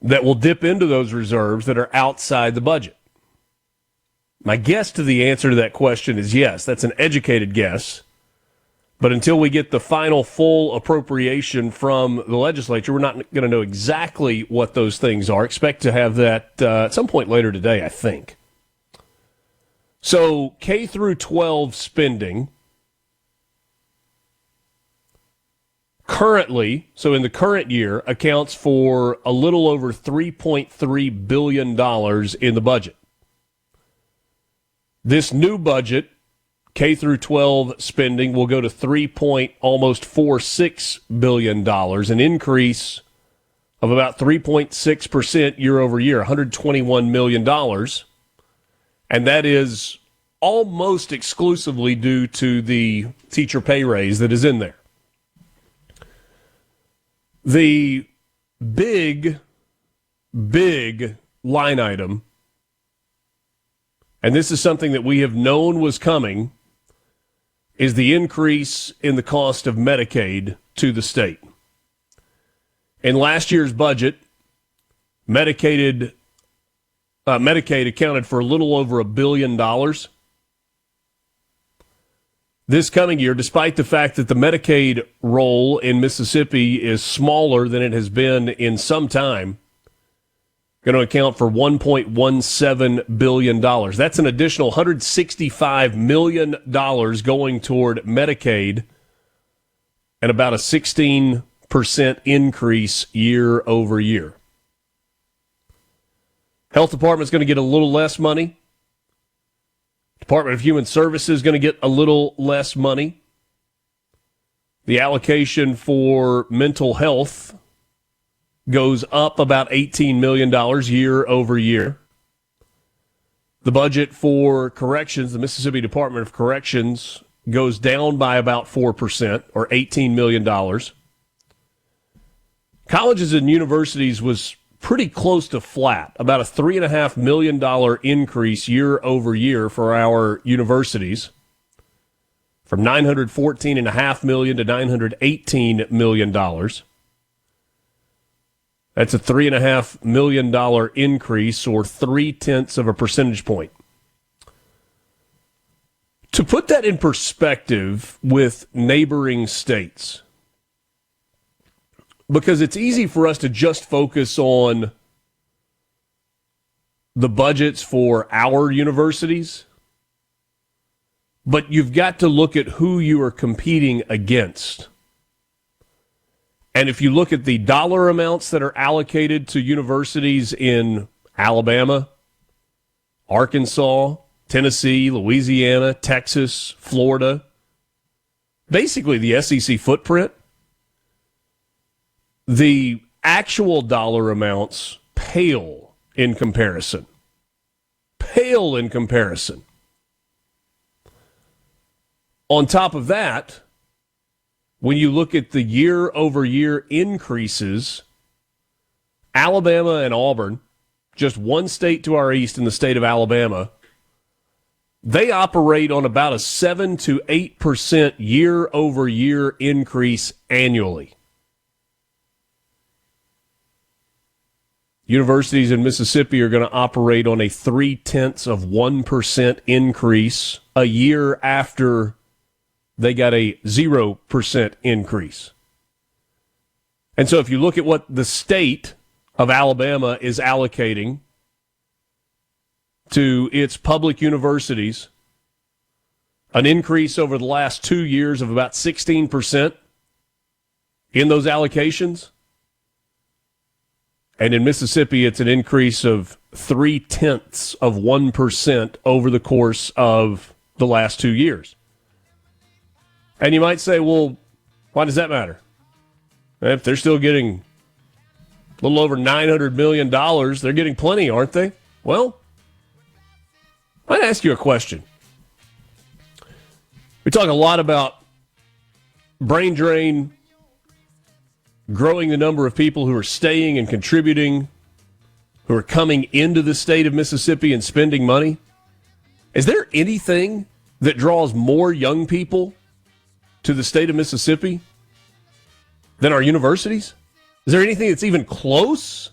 that will dip into those reserves that are outside the budget? My guess to the answer to that question is yes. That's an educated guess. But until we get the final full appropriation from the legislature, we're not going to know exactly what those things are. Expect to have that at some point later today, I think. So K through 12 spending currently, so in the current year, accounts for a little over $3.3 billion in the budget. This new budget, K through 12 spending, will go to almost $4.6 billion, an increase of about 3.6% year over year, $121 million. And that is almost exclusively due to the teacher pay raise that is in there. The big line item, and this is something that we have known was coming, is the increase in the cost of Medicaid to the state. In last year's budget, Medicaid accounted for a little over $1 billion. This coming year, despite the fact that the Medicaid roll in Mississippi is smaller than it has been in some time, going to account for $1.17 billion. That's an additional $165 million going toward Medicaid and about a 16% increase year over year. Health Department's going to get a little less money. Department of Human Services is going to get a little less money. The allocation for mental health goes up about $18 million year over year. The budget for corrections, the Mississippi Department of Corrections, goes down by about 4%, or $18 million. Colleges and universities was pretty close to flat, about a $3.5 million increase year over year for our universities, from $914.5 million to $918 million. That's a $3.5 million increase, or 0.3 of a percentage point. To put that in perspective with neighboring states, because it's easy for us to just focus on the budgets for our universities, but you've got to look at who you are competing against. And if you look at the dollar amounts that are allocated to universities in Alabama, Arkansas, Tennessee, Louisiana, Texas, Florida, basically the SEC footprint, the actual dollar amounts pale in comparison. Pale in comparison. On top of that, when you look at the year-over-year increases, Alabama and Auburn, just one state to our east in the state of Alabama, they operate on about a 7 to 8% year-over-year increase annually. Universities in Mississippi are going to operate on a 0.3% increase a year after they got a 0% increase. And so if you look at what the state of Alabama is allocating to its public universities, an increase over the last 2 years of about 16% in those allocations. And in Mississippi, it's an increase of 0.3% over the course of the last 2 years. And you might say, well, why does that matter? If they're still getting a little over $900 million, they're getting plenty, aren't they? Well, I'd ask you a question. We talk a lot about brain drain, growing the number of people who are staying and contributing, who are coming into the state of Mississippi and spending money. Is there anything that draws more young people to the state of Mississippi than our universities? Is there anything that's even close?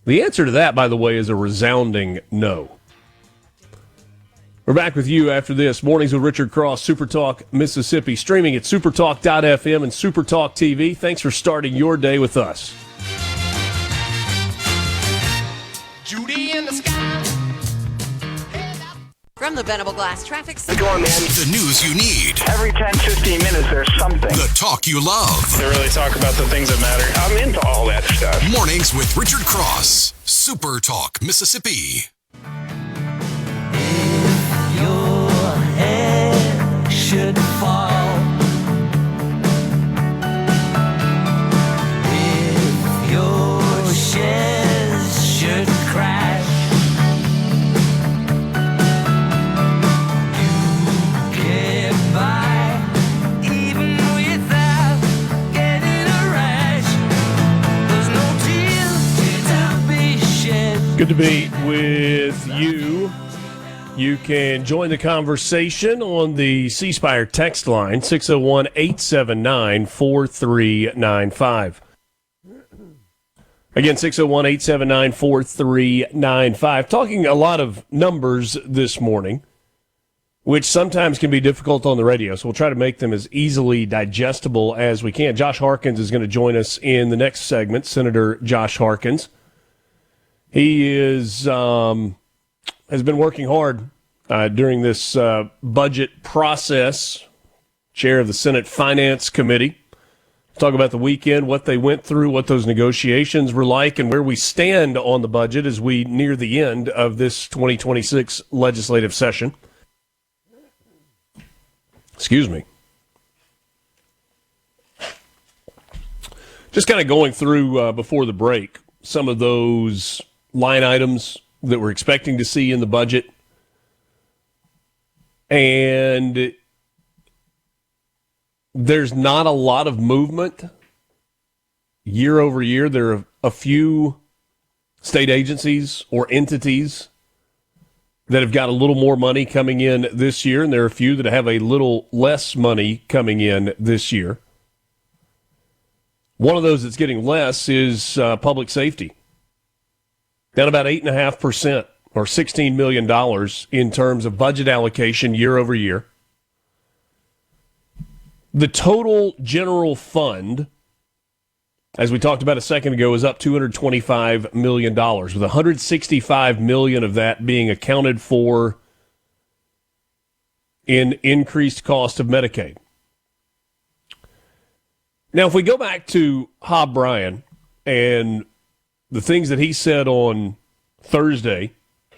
The answer to that, by the way, is a resounding no. We're back with you after this. Mornings with Richard Cross, SuperTalk Mississippi, streaming at supertalk.fm and SuperTalk TV. Thanks for starting your day with us. Judy in the sky. From the Venable Glass Traffic Center. Go on, man. The news you need. Every 10, 15 minutes, there's something. The talk you love. They really talk about the things that matter. I'm into all that stuff. Mornings with Richard Cross. Super Talk, Mississippi. Your head should fall. If your shares should crash, you get by even without getting a rash. There's no tears to be shed. Good to be with you. You can join the conversation on the C Spire text line, 601-879-4395. Again, 601-879-4395. Talking a lot of numbers this morning, which sometimes can be difficult on the radio, so we'll try to make them as easily digestible as we can. Josh Harkins is going to join us in the next segment, Senator Josh Harkins. He is... has been working hard during this budget process, chair of the Senate Finance Committee. Talk about the weekend, what they went through, what those negotiations were like, and where we stand on the budget as we near the end of this 2026 legislative session. Excuse me. Just kind of going through before the break some of those line items that we're expecting to see in the budget. And there's not a lot of movement year over year. There are a few state agencies or entities that have got a little more money coming in this year, and there are a few that have a little less money coming in this year. One of those that's getting less is public safety. Down about 8.5%, or $16 million in terms of budget allocation year over year. The total general fund, as we talked about a second ago, is up $225 million, with $165 million of that being accounted for in increased cost of Medicaid. Now, if we go back to Hob Bryan and the things that he said on Thursday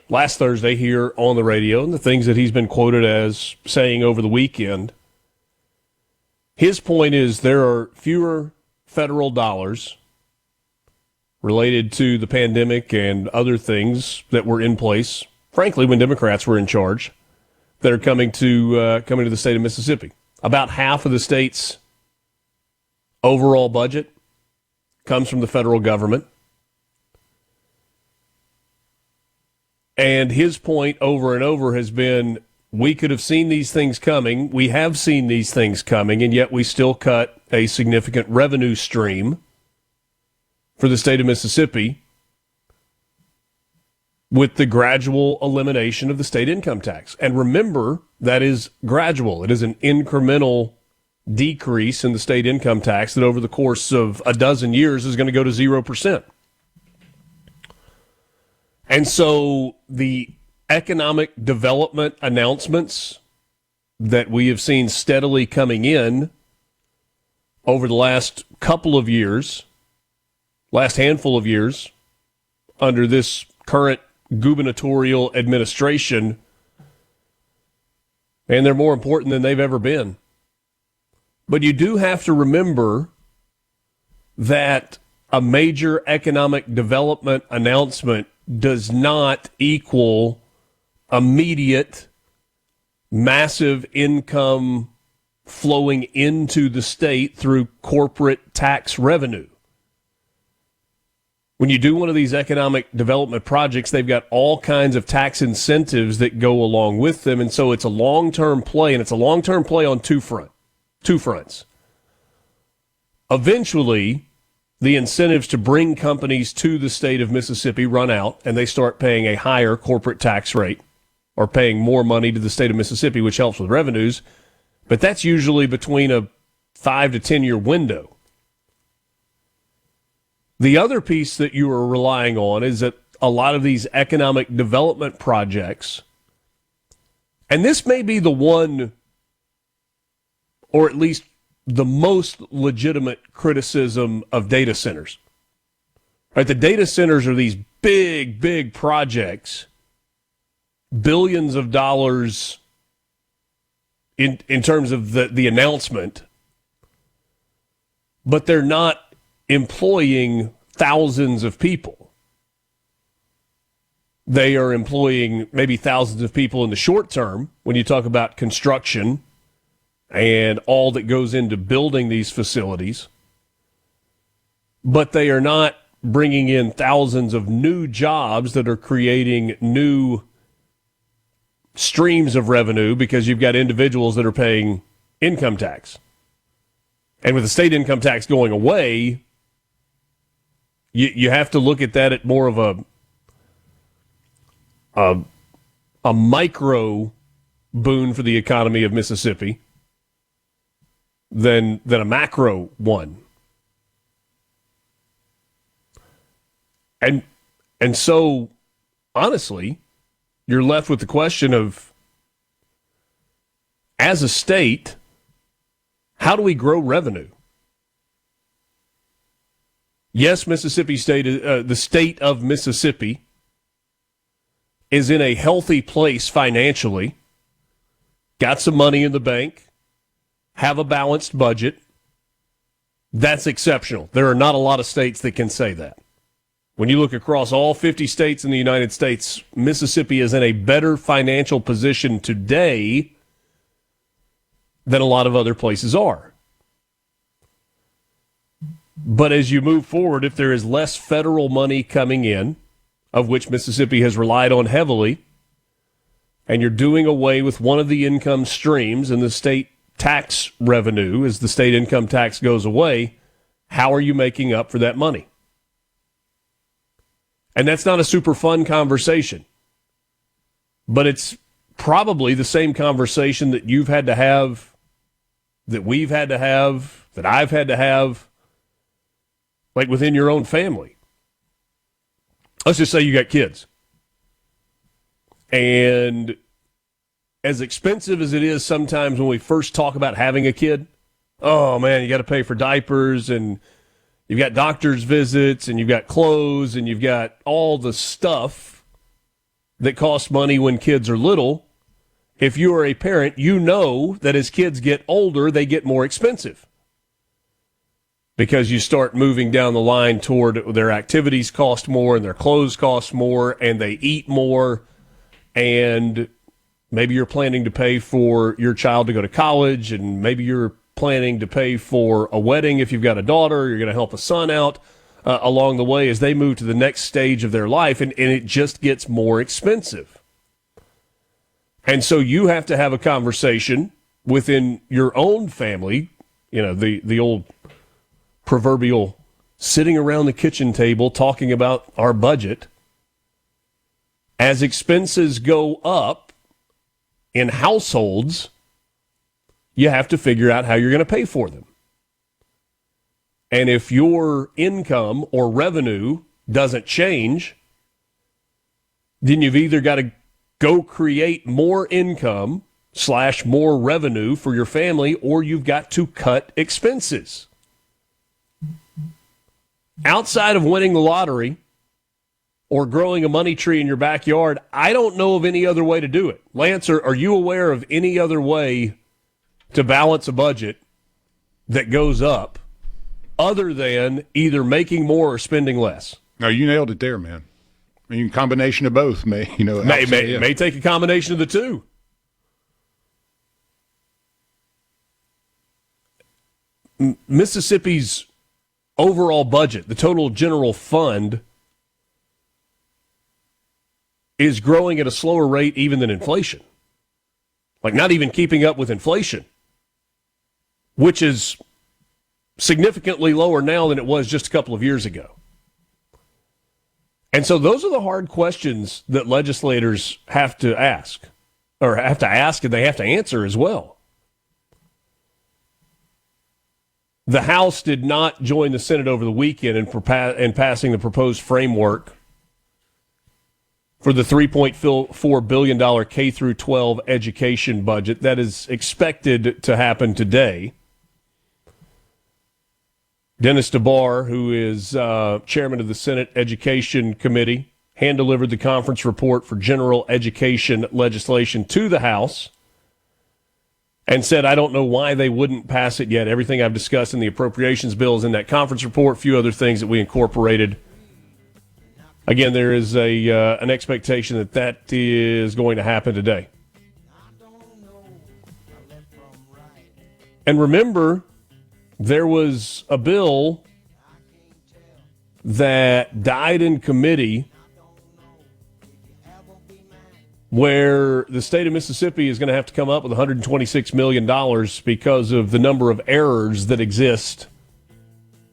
last Thursday here on the radio and the things that he's been quoted as saying over the weekend. His point is there are fewer federal dollars related to the pandemic and other things that were in place, frankly, when Democrats were in charge, that are coming to the state of Mississippi. About half of the state's overall budget comes from the federal government. And his point over and over has been, we could have seen these things coming. We have seen these things coming, and yet we still cut a significant revenue stream for the state of Mississippi with the gradual elimination of the state income tax. And remember, that is gradual. It is an incremental decrease in the state income tax that over the course of a dozen years is going to go to 0%. And so the economic development announcements that we have seen steadily coming in over the last couple of years, last handful of years, under this current gubernatorial administration, and they're more important than they've ever been. But you do have to remember that a major economic development announcement does not equal immediate, massive income flowing into the state through corporate tax revenue. When you do one of these economic development projects, they've got all kinds of tax incentives that go along with them, and so it's a long-term play, and it's a long-term play on two fronts. Eventually, the incentives to bring companies to the state of Mississippi run out, and they start paying a higher corporate tax rate or paying more money to the state of Mississippi, which helps with revenues. But that's usually between a 5 to 10 year window. The other piece that you are relying on is that a lot of these economic development projects, and this may be the one, or at least the most legitimate criticism of data centers. Right, the data centers are these big, big projects, billions of dollars in terms of the announcement, but they're not employing thousands of people. They are employing maybe thousands of people in the short term when you talk about construction and all that goes into building these facilities, but they are not bringing in thousands of new jobs that are creating new streams of revenue because you've got individuals that are paying income tax. And with the state income tax going away, you have to look at that at more of a micro boon for the economy of Mississippi than a macro one. And so, honestly, you're left with the question of, as a state, how do we grow revenue? Yes, Mississippi State, the state of Mississippi, is in a healthy place financially, got some money in the bank, have a balanced budget. That's exceptional. There are not a lot of states that can say that. When you look across all 50 states in the United States, Mississippi is in a better financial position today than a lot of other places are. But as you move forward, if there is less federal money coming in, of which Mississippi has relied on heavily, and you're doing away with one of the income streams in the state tax revenue as the state income tax goes away, how are you making up for that money? And that's not a super fun conversation, but it's probably the same conversation that you've had to have, that we've had to have, that I've had to have, like within your own family. Let's just say you got kids. And as expensive as it is sometimes when we first talk about having a kid, oh man, you got to pay for diapers, and you've got doctor's visits, and you've got clothes, and you've got all the stuff that cost money when kids are little. If you are a parent, you know that as kids get older, they get more expensive because you start moving down the line toward their activities cost more and their clothes cost more and they eat more, and maybe you're planning to pay for your child to go to college, and maybe you're planning to pay for a wedding if you've got a daughter. You're going to help a son out along the way as they move to the next stage of their life, and it just gets more expensive. And so you have to have a conversation within your own family, the old proverbial sitting around the kitchen table talking about our budget. As expenses go up in households, you have to figure out how you're going to pay for them. And if your income or revenue doesn't change, then you've either got to go create more income / more revenue for your family, or you've got to cut expenses. Outside of winning the lottery or growing a money tree in your backyard, I don't know of any other way to do it. Lance, are you aware of any other way to balance a budget that goes up other than either making more or spending less? No, you nailed it there, man. I mean, combination of both may take a combination of the two. Mississippi's overall budget, the total general fund, is growing at a slower rate even than inflation. Like not even keeping up with inflation, which is significantly lower now than it was just a couple of years ago. And so those are the hard questions that legislators have to ask, and they have to answer as well. The House did not join the Senate over the weekend in passing the proposed framework for the $3.4 billion K-12 education budget that is expected to happen today. Dennis DeBar, who is chairman of the Senate Education Committee, hand-delivered the conference report for general education legislation to the House and said, I don't know why they wouldn't pass it yet. Everything I've discussed in the appropriations bill is in that conference report, a few other things that we incorporated. Again, there is an expectation that is going to happen today. And remember, there was a bill that died in committee where the state of Mississippi is going to have to come up with $126 million because of the number of errors that exist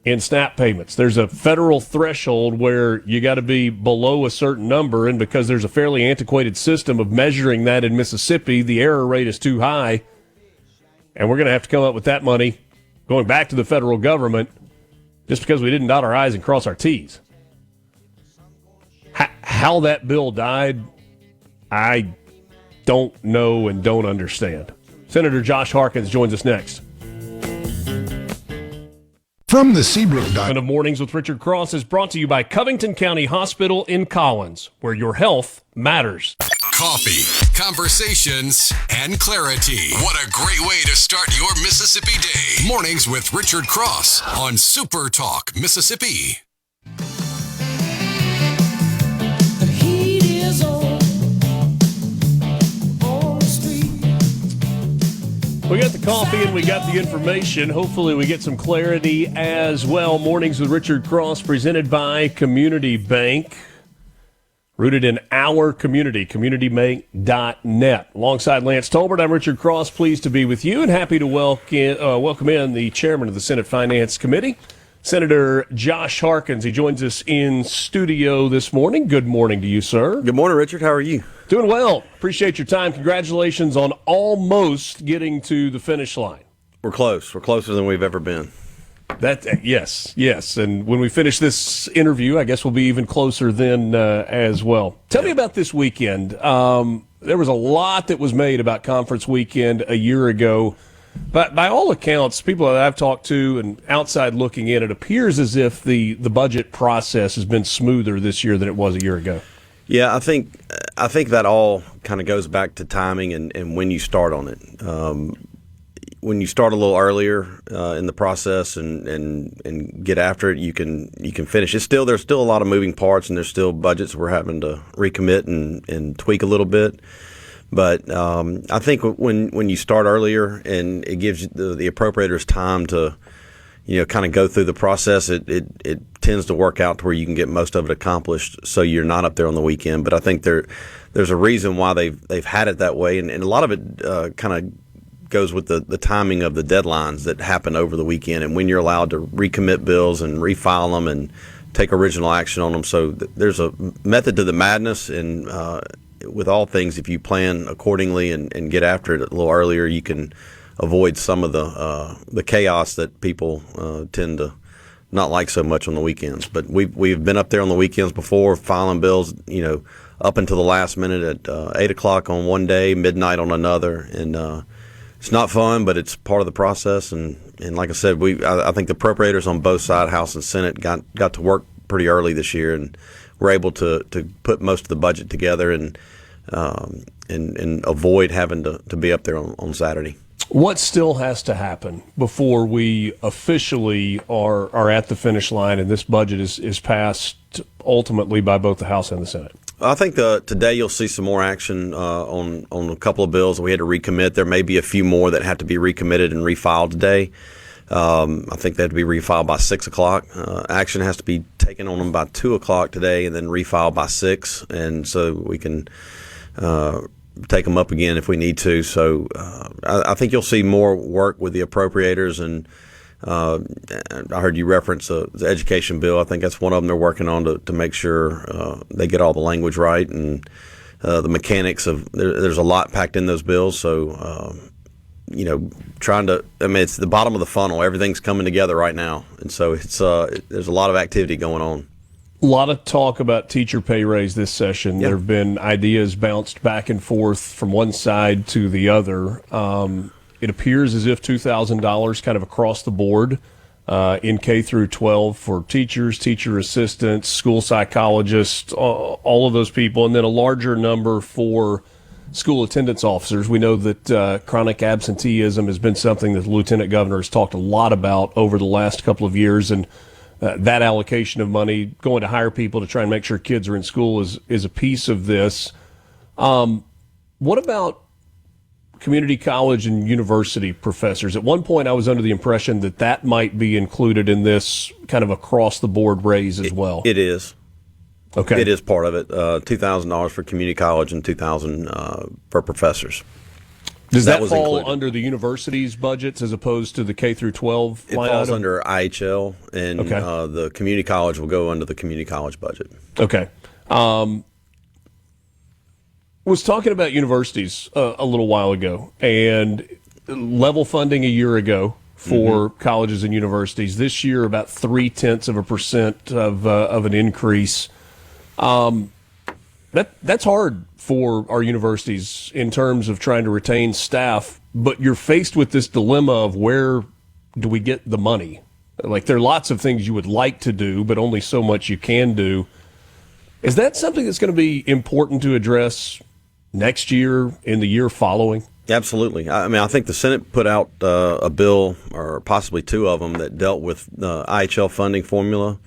in SNAP payments. There's a federal threshold where you got to be below a certain number, and because there's a fairly antiquated system of measuring that in Mississippi, the error rate is too high, and we're going to have to come up with that money going back to the federal government just because we didn't dot our I's and cross our T's. How that bill died, I don't know and don't understand. Senator Josh Harkins joins us next. From the Seabrook Diet of Mornings with Richard Cross is brought to you by Covington County Hospital in Collins, where your health matters. Coffee, conversations, and clarity. What a great way to start your Mississippi day. Mornings with Richard Cross on SuperTalk Mississippi. The heat is on the street. We got the coffee and we got the information. Hopefully we get some clarity as well. Mornings with Richard Cross presented by Community Bank. Rooted in our community, communitybank.net. Alongside Lance Tolbert, I'm Richard Cross, pleased to be with you and happy to welcome in the chairman of the Senate Finance Committee, Senator Josh Harkins. He joins us in studio this morning. Good morning to you, sir. Good morning, Richard. How are you? Doing well. Appreciate your time. Congratulations on almost getting to the finish line. We're close. We're closer than we've ever been. Yes. And when we finish this interview, I guess we'll be even closer then as well. Tell me about this weekend. There was a lot that was made about conference weekend a year ago. But by all accounts, people that I've talked to and outside looking in, it appears as if the budget process has been smoother this year than it was a year ago. Yeah, I think I think that all kind of goes back to timing and when you start on it. When you start a little earlier in the process and get after it, you can finish. There's still a lot of moving parts, and there's still budgets we're having to recommit and tweak a little bit. But I think when you start earlier and it gives the appropriators time to kind of go through the process, it tends to work out to where you can get most of it accomplished, so you're not up there on the weekend. But I think there's a reason why they've had it that way, and a lot of it kind of goes with the timing of the deadlines that happen over the weekend and when you're allowed to recommit bills and refile them and take original action on them. So there's a method to the madness, and with all things, if you plan accordingly and get after it a little earlier, you can avoid some of the chaos that people tend to not like so much on the weekends. But we've been up there on the weekends before, filing bills, up until the last minute at 8 o'clock on one day, midnight on another, and it's not fun, but it's part of the process. And like I said, I think the appropriators on both sides, House and Senate, got to work pretty early this year, and were able to put most of the budget together and avoid having to be up there on Saturday. What still has to happen before we officially are at the finish line and this budget is passed ultimately by both the House and the Senate? I think today you'll see some more action on a couple of bills that we had to recommit. There may be a few more that have to be recommitted and refiled today. I think they have to be refiled by 6 o'clock. Action has to be taken on them by 2 o'clock today and then refiled by 6, and so we can take them up again if we need to. So I think you'll see more work with the appropriators, and I heard you reference the education bill. I think that's one of them they're working on to make sure they get all the language right, and the mechanics of there's a lot packed in those bills. So it's the bottom of the funnel. Everything's coming together right now, and so there's a lot of activity going on. A lot of talk about teacher pay raise this session. Yep. There have been ideas bounced back and forth from one side to the other. It appears as if $2,000 kind of across the board in K through 12 for teachers, teacher assistants, school psychologists, all of those people, and then a larger number for school attendance officers. We know that chronic absenteeism has been something that the lieutenant governor has talked a lot about over the last couple of years, and that allocation of money going to hire people to try and make sure kids are in school is a piece of this. What about community college and university professors? At one point, I was under the impression that might be included in this kind of across-the-board raise as well. It is. Okay. It is part of it. $2,000 for community college and $2,000 for professors. Does that fall included under the university's budgets as opposed to the K through 12 It line falls item? under IHL, and Okay. the community college will go under the community college budget. Okay. Was talking about universities a little while ago, and level funding a year ago for colleges and universities. This year, about 0.3% of an increase. That's hard for our universities in terms of trying to retain staff, but you're faced with this dilemma of where do we get the money? Like, there are lots of things you would like to do, but only so much you can do. Is that something that's going to be important to address next year, in the year following? Absolutely. I mean, I think the Senate put out a bill, or possibly two of them, that dealt with the IHL funding formula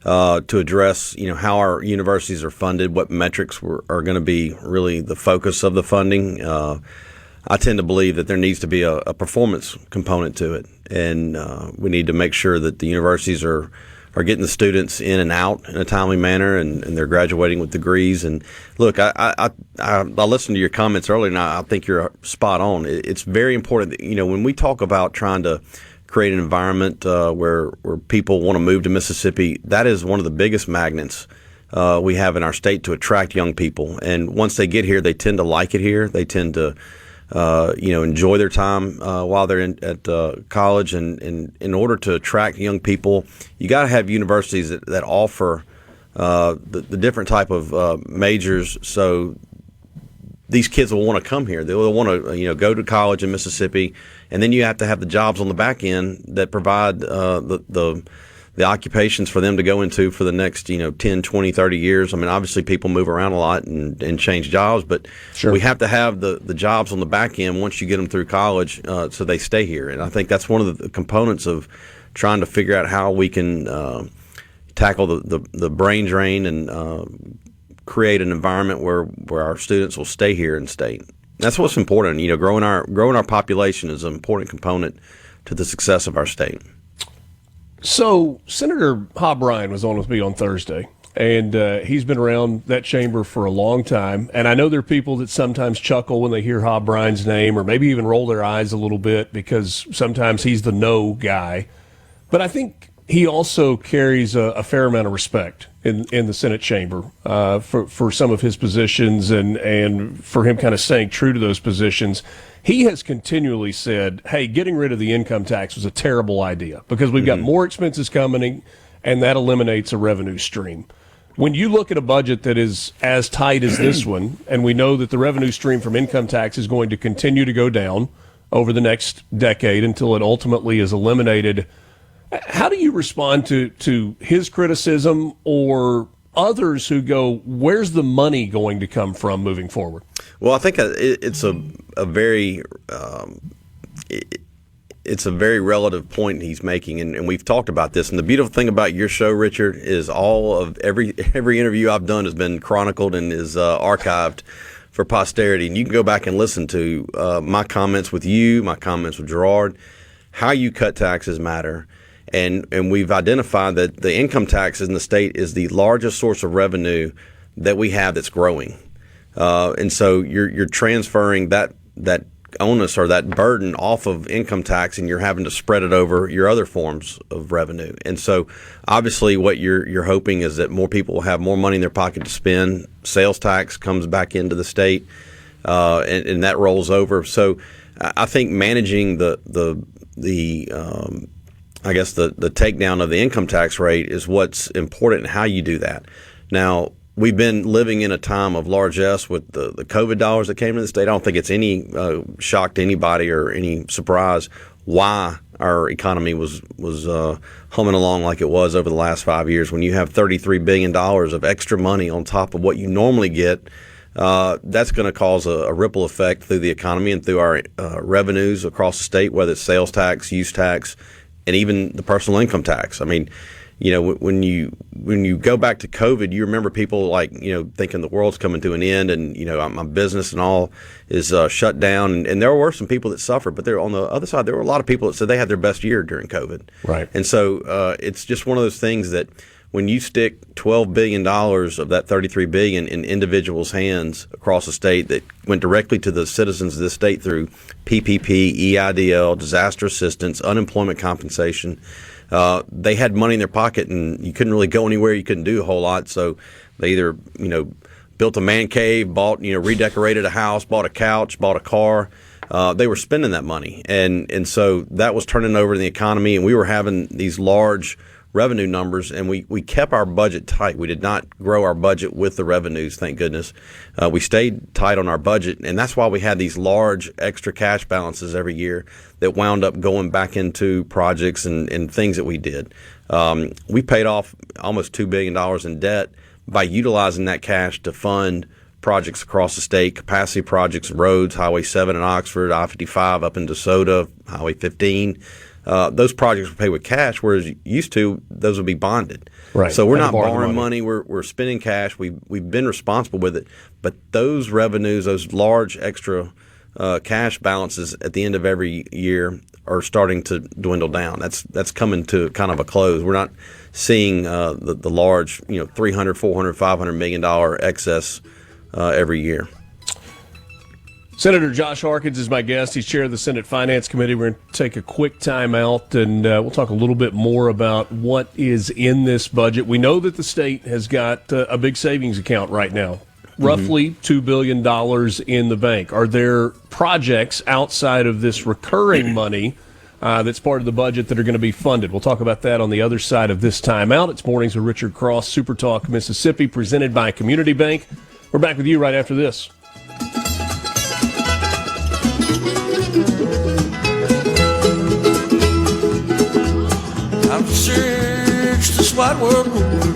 to address, how our universities are funded, what metrics are going to be really the focus of the funding. I tend to believe that there needs to be a performance component to it, and we need to make sure that the universities are getting the students in and out in a timely manner, and they're graduating with degrees. And look, I listened to your comments earlier, and I think you're spot on. It's very important that, when we talk about trying to create an environment where people want to move to Mississippi, that is one of the biggest magnets we have in our state to attract young people. And once they get here, they tend to like it here. They tend to enjoy their time while they're at college. And in order to attract young people, you got to have universities that offer the different type of majors, so these kids will want to come here. They'll want to go to college in Mississippi, and then you have to have the jobs on the back end that provide the the occupations for them to go into for the next 10, 20, 30 years. I mean, obviously people move around a lot and change jobs, but we have to have the jobs on the back end once you get them through college so they stay here. And I think that's one of the components of trying to figure out how we can tackle the brain drain and create an environment where our students will stay here in state. That's what's important. Growing our population is an important component to the success of our state. So Senator Hob Ryan was on with me on Thursday, and he's been around that chamber for a long time. And I know there are people that sometimes chuckle when they hear Hob Ryan's name, or maybe even roll their eyes a little bit because sometimes he's the no guy. But I think he also carries a fair amount of respect in the Senate chamber for some of his positions and for him kind of staying true to those positions. He has continually said, hey, getting rid of the income tax was a terrible idea because we've got more expenses coming, and that eliminates a revenue stream. When you look at a budget that is as tight as this one, and we know that the revenue stream from income tax is going to continue to go down over the next decade until it ultimately is eliminated, how do you respond to his criticism or others who go, where's the money going to come from moving forward? Well, I think it's a very relative point he's making, and we've talked about this. And the beautiful thing about your show, Richard, is all of every interview I've done has been chronicled and is archived for posterity. And you can go back and listen to my comments with you, my comments with Gerard, how you cut taxes matter. And we've identified that the income taxes in the state is the largest source of revenue that we have that's growing. And so you're transferring that onus or that burden off of income tax, and you're having to spread it over your other forms of revenue. And so obviously what you're hoping is that more people will have more money in their pocket to spend. Sales tax comes back into the state, and that rolls over. So I think managing the takedown of the income tax rate is what's important and how you do that. Now, we've been living in a time of largesse with the COVID dollars that came into the state. I don't think it's any shock to anybody or any surprise why our economy was humming along like it was over the last 5 years. When you have $33 billion of extra money on top of what you normally get, that's going to cause a ripple effect through the economy and through our revenues across the state, whether it's sales tax, use tax, and even the personal income tax. I mean, when you go back to COVID, you remember people thinking the world's coming to an end, and my business and all is shut down. And there were some people that suffered, but there on the other side, there were a lot of people that said they had their best year during COVID. Right. And so it's just one of those things that when you stick $12 billion of that $33 billion in individuals' hands across the state that went directly to the citizens of this state through PPP, EIDL, disaster assistance, unemployment compensation, they had money in their pocket, and you couldn't really go anywhere. You couldn't do a whole lot. So they either, built a man cave, bought, redecorated a house, bought a couch, bought a car. They were spending that money. And so that was turning over in the economy, and we were having these large revenue numbers, and we kept our budget tight. We did not grow our budget with the revenues, thank goodness. We stayed tight on our budget, and that's why we had these large extra cash balances every year that wound up going back into projects and things that we did. We paid off almost $2 billion in debt by utilizing that cash to fund projects across the state, capacity projects, roads, Highway 7 in Oxford, I-55 up in DeSoto, Highway 15. Those projects were paid with cash, whereas used to those would be bonded. Right. So we're not borrowing money. We're spending cash. We've been responsible with it. But those revenues, those large extra cash balances at the end of every year are starting to dwindle down. That's coming to kind of a close. We're not seeing the large, $300, $400, $500 million excess every year. Senator Josh Harkins is my guest. He's chair of the Senate Finance Committee. We're going to take a quick time out, and we'll talk a little bit more about what is in this budget. We know that the state has got a big savings account right now, roughly $2 billion in the bank. Are there projects outside of this recurring money that's part of the budget that are going to be funded? We'll talk about that on the other side of this timeout. It's Mornings with Richard Cross, SuperTalk Mississippi, presented by Community Bank. We're back with you right after this. I'm sure wide world over,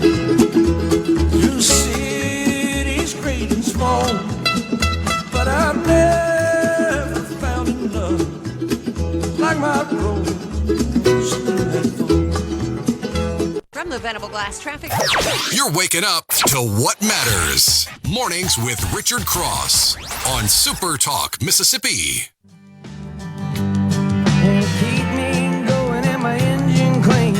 through cities great and small, but I've never found a love like my rose in that fall. From the Venable Glass Traffic. You're waking up to what matters. Mornings with Richard Cross on Super Talk, Mississippi. And keep me going and my engine clean.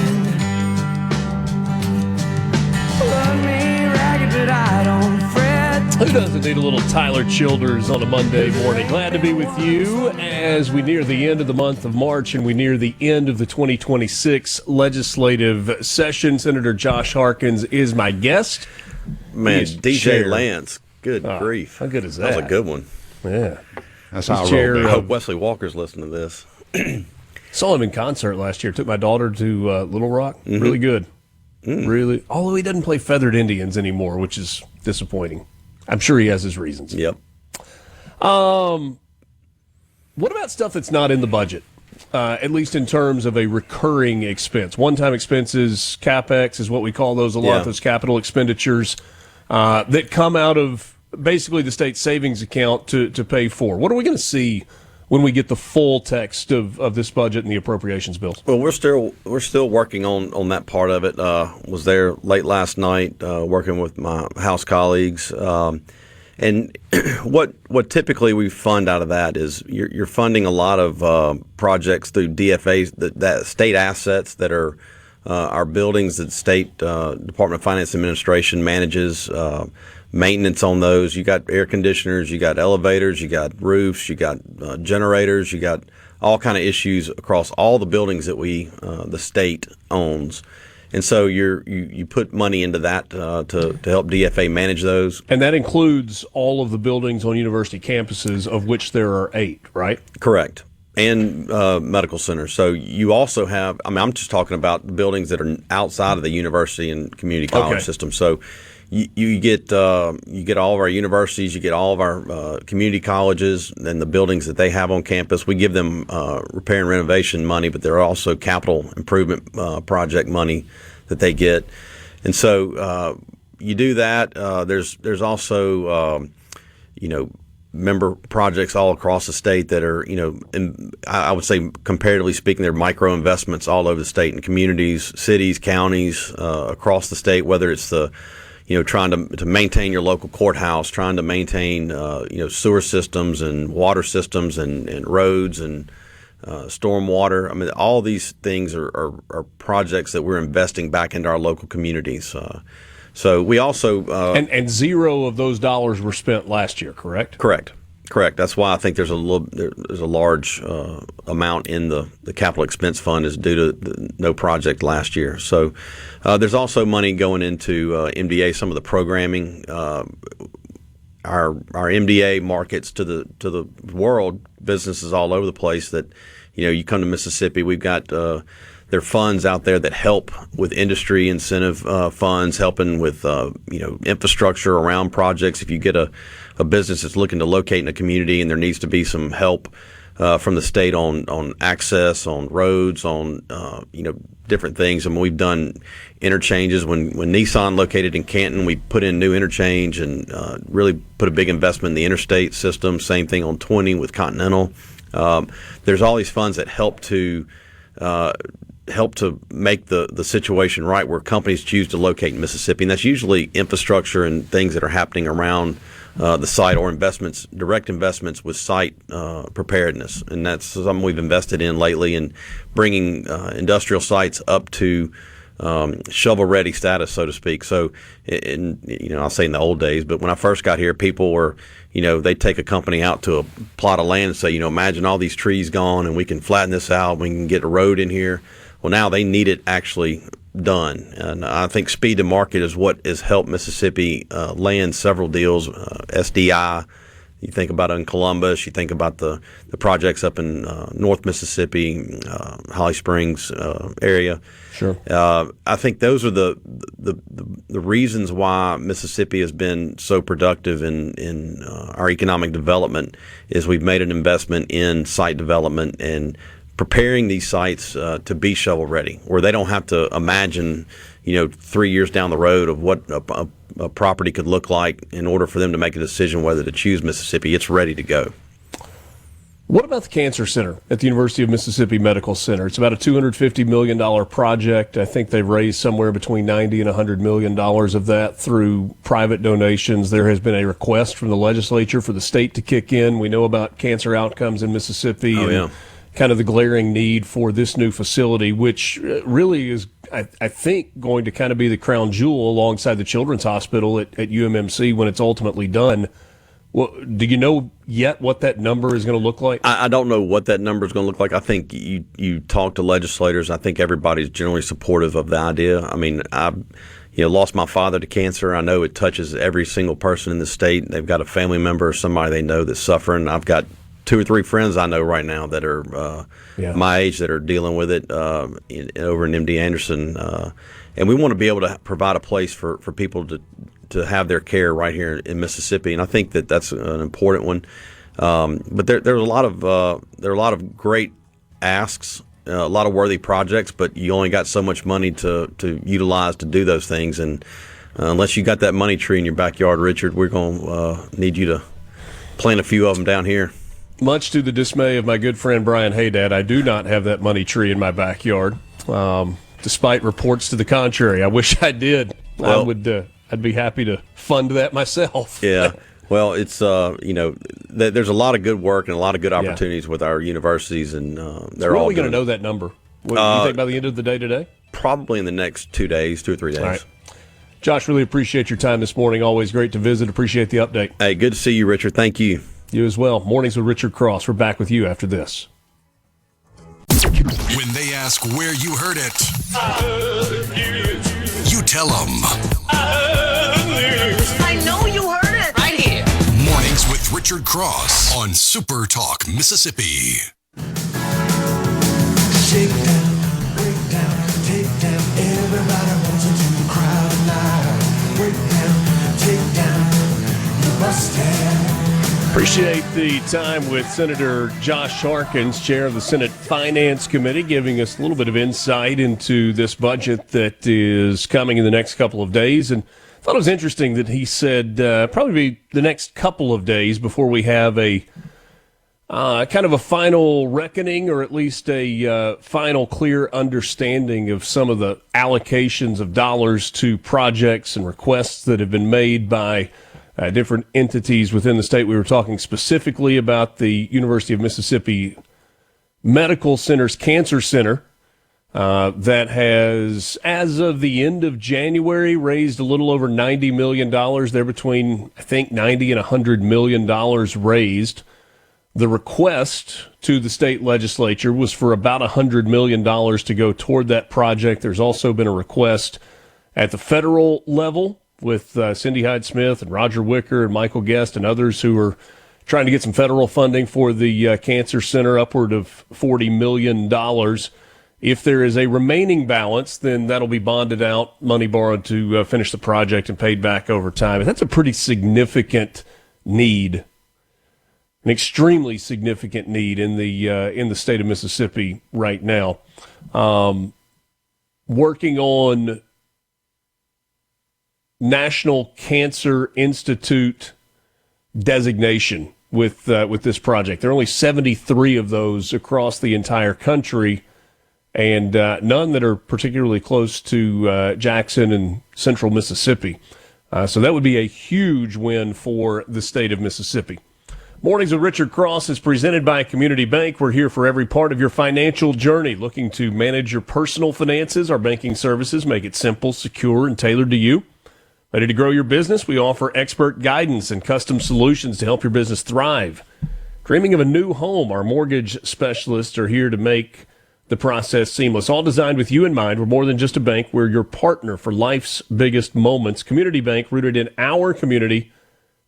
Run me ragged but I don't fret. Who doesn't need a little Tyler Childers on a Monday morning? Glad to be with you as we near the end of the month of March and we near the end of the 2026 legislative session. Senator Josh Harkins is my guest. Man, He's DJ chair. Lance. Good grief. How good is that? That was a good one. Yeah. That's how I chair, roll. I hope Wesley Walker's listening to this. Saw him in concert last year. Took my daughter to Little Rock. Mm-hmm. Really good. Really. Although he doesn't play Feathered Indians anymore, which is disappointing. I'm sure he has his reasons. Yep. What about stuff that's not in the budget? At least in terms of a recurring expense. One-time expenses, CapEx is what we call those a lot, Yeah. those capital expenditures that come out of basically the state savings account to pay for. What are we going to see when we get the full text of this budget and the appropriations bills? Well, we're still working on that part of it. Was there late last night working with my House colleagues, and what typically we fund out of that is you're funding a lot of projects through DFAs, that state assets that are our buildings that the state Department of Finance Administration manages. Maintenance on those. You got air conditioners, you got elevators, you got roofs, you got generators, you got all kind of issues across all the buildings that the state owns. And so you put money into that to help DFA manage those. And that includes all of the buildings on university campuses, of which there are 8, right? Correct. And medical centers. So you also have, I'm just talking about buildings that are outside of the university and community college system. So you get all of our universities, you get all of our community colleges and the buildings that they have on campus. We give them repair and renovation money, but there are also capital improvement project money that they get. And so you do that. There's also member projects all across the state that are, I would say comparatively speaking, they're micro investments all over the state in communities, cities, counties across the state, whether it's trying to maintain your local courthouse, trying to maintain, sewer systems and water systems and roads and stormwater. I mean, all these things are projects that we're investing back into our local communities. So we also and zero of those dollars were spent last year, correct? Correct. That's why I think there's a large amount in the capital expense fund is due to no project last year. So there's also money going into MDA, some of the programming. Our MDA markets to the world, businesses all over the place that you come to Mississippi, we've got there are funds out there that help with industry incentive funds, helping with infrastructure around projects. If you get a business that's looking to locate in a community and there needs to be some help from the state on access, on roads, on different things. And we've done interchanges. When Nissan located in Canton, we put in new interchange and really put a big investment in the interstate system. Same thing on 20 with Continental. There's all these funds that help to make the situation right where companies choose to locate in Mississippi. And that's usually infrastructure and things that are happening around the site or direct investments with site preparedness. And that's something we've invested in lately in bringing industrial sites up to shovel-ready status, so to speak. So, I'll say in the old days, but when I first got here, people were, they'd take a company out to a plot of land and say, imagine all these trees gone and we can flatten this out, we can get a road in here. Well, now they need it actually done. And I think speed to market is what has helped Mississippi land several deals, SDI. You think about it in Columbus, you think about the projects up in North Mississippi, Holly Springs area. Sure. I think those are the reasons why Mississippi has been so productive in our economic development is we've made an investment in site development and preparing these sites to be shovel ready, where they don't have to imagine, 3 years down the road of what a property could look like in order for them to make a decision whether to choose Mississippi. It's ready to go. What about the Cancer Center at the University of Mississippi Medical Center? It's about a $250 million project. I think they've raised somewhere between $90 and $100 million of that through private donations. There has been a request from the legislature for the state to kick in. We know about cancer outcomes in Mississippi and kind of the glaring need for this new facility, which really is, I think, going to kind of be the crown jewel alongside the Children's Hospital at UMMC when it's ultimately done. Well, do you know yet what that number is going to look like? I don't know what that number is going to look like. I think you talk to legislators. I think everybody's generally supportive of the idea. I mean, I lost my father to cancer. I know it touches every single person in the state. They've got a family member or somebody they know that's suffering. I've got 2 or 3 friends I know right now that are my age that are dealing with it over in MD Anderson. And we want to be able to provide a place for people to have their care right here in Mississippi, and I think that that's an important one. But there are a lot of great asks, a lot of worthy projects, but you only got so much money to utilize to do those things. And unless you got that money tree in your backyard, Richard, we're going to need you to plant a few of them down here. Much to the dismay of my good friend Brian Haydad, I do not have that money tree in my backyard, despite reports to the contrary. I wish I did. Well, I'd be happy to fund that myself. Yeah. Well, it's, there's a lot of good work and a lot of good opportunities with our universities, and they're all. When are we going to know that number? What do you think by the end of the day today? Probably in the next 2 days, 2 or 3 days. All right. Josh, really appreciate your time this morning. Always great to visit. Appreciate the update. Hey, good to see you, Richard. Thank you. You as well. Mornings with Richard Cross. We're back with you after this. When they ask where you heard it, you tell them. I know you heard it right here. Mornings with Richard Cross on SuperTalk, Mississippi. Shake down, break down, take down. Everybody wants it to the crowd tonight. Break down, take down. You must have. Appreciate the time with Senator Josh Harkins, chair of the Senate Finance Committee, giving us a little bit of insight into this budget that is coming in the next couple of days. And I thought it was interesting that he said probably be the next couple of days before we have a kind of a final reckoning, or at least a final clear understanding of some of the allocations of dollars to projects and requests that have been made by different entities within the state. We were talking specifically about the University of Mississippi Medical Center's Cancer Center that has, as of the end of January, raised a little over $90 million. They're between, I think, $90 and $100 million raised. The request to the state legislature was for about $100 million to go toward that project. There's also been a request at the federal level with Cindy Hyde-Smith and Roger Wicker and Michael Guest and others who are trying to get some federal funding for the Cancer Center, upward of $40 million. If there is a remaining balance, then that'll be bonded out, money borrowed to finish the project and paid back over time. And that's a pretty significant need, an extremely significant need in the state of Mississippi right now. Working on National Cancer Institute designation with this project. There are only 73 of those across the entire country, and none that are particularly close to Jackson and central Mississippi. So that would be a huge win for the state of Mississippi. Mornings with Richard Cross is presented by Community Bank. We're here for every part of your financial journey. Looking to manage your personal finances, our banking services make it simple, secure, and tailored to you. Ready to grow your business? We offer expert guidance and custom solutions to help your business thrive. Dreaming of a new home? Our mortgage specialists are here to make the process seamless. All designed with you in mind. We're more than just a bank. We're your partner for life's biggest moments. Community Bank, rooted in our community.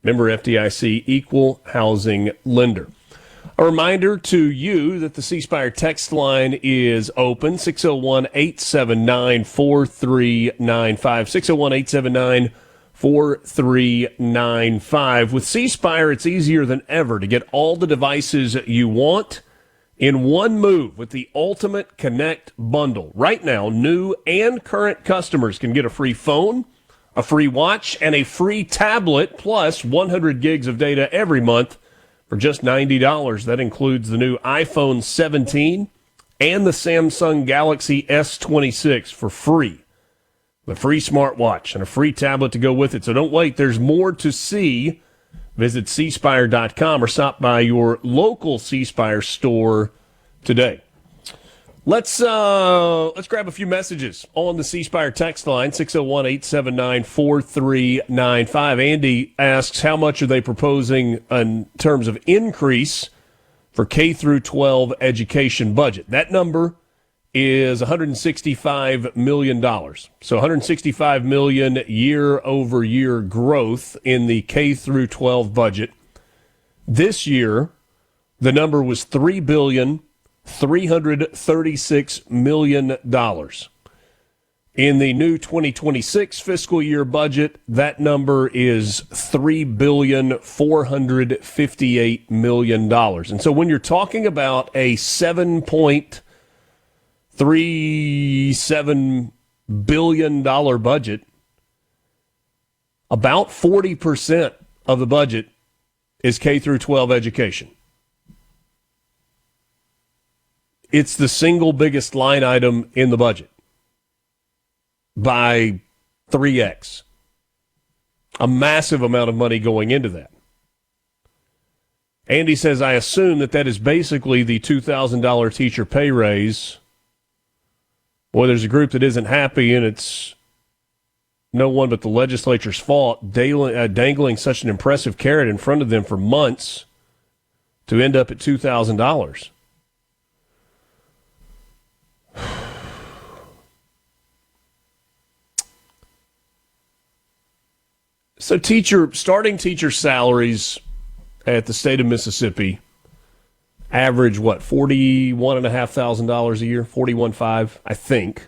Member FDIC, equal housing lender. A reminder to you that the C Spire text line is open, 601-879-4395, 601-879-4395. With C Spire, it's easier than ever to get all the devices you want in one move with the Ultimate Connect bundle. Right now, new and current customers can get a free phone, a free watch, and a free tablet, plus 100 gigs of data every month for just $90. That includes the new iPhone 17 and the Samsung Galaxy S26 for free. The free smartwatch and a free tablet to go with it. So don't wait. There's more to see. Visit cspire.com or stop by your local C Spire store today. Let's grab a few messages on the C Spire text line, 601-879-4395. Andy asks, how much are they proposing in terms of increase for K through 12 education budget? That number is $165 million. So $165 million year-over-year growth in the K through 12 budget. This year, the number was $3,336 million. In the new 2026 fiscal year budget, that number is $3,458 million. And so when you're talking about a $7.37 billion budget, about 40% of the budget is K through 12 education. It's the single biggest line item in the budget by 3x. A massive amount of money going into that. Andy says, I assume that is basically the $2,000 teacher pay raise. Boy, there's a group that isn't happy, and it's no one but the legislature's fault, dangling such an impressive carrot in front of them for months to end up at $2,000. So starting teacher salaries at the state of Mississippi average, $41,500 a year, $41,500, I think.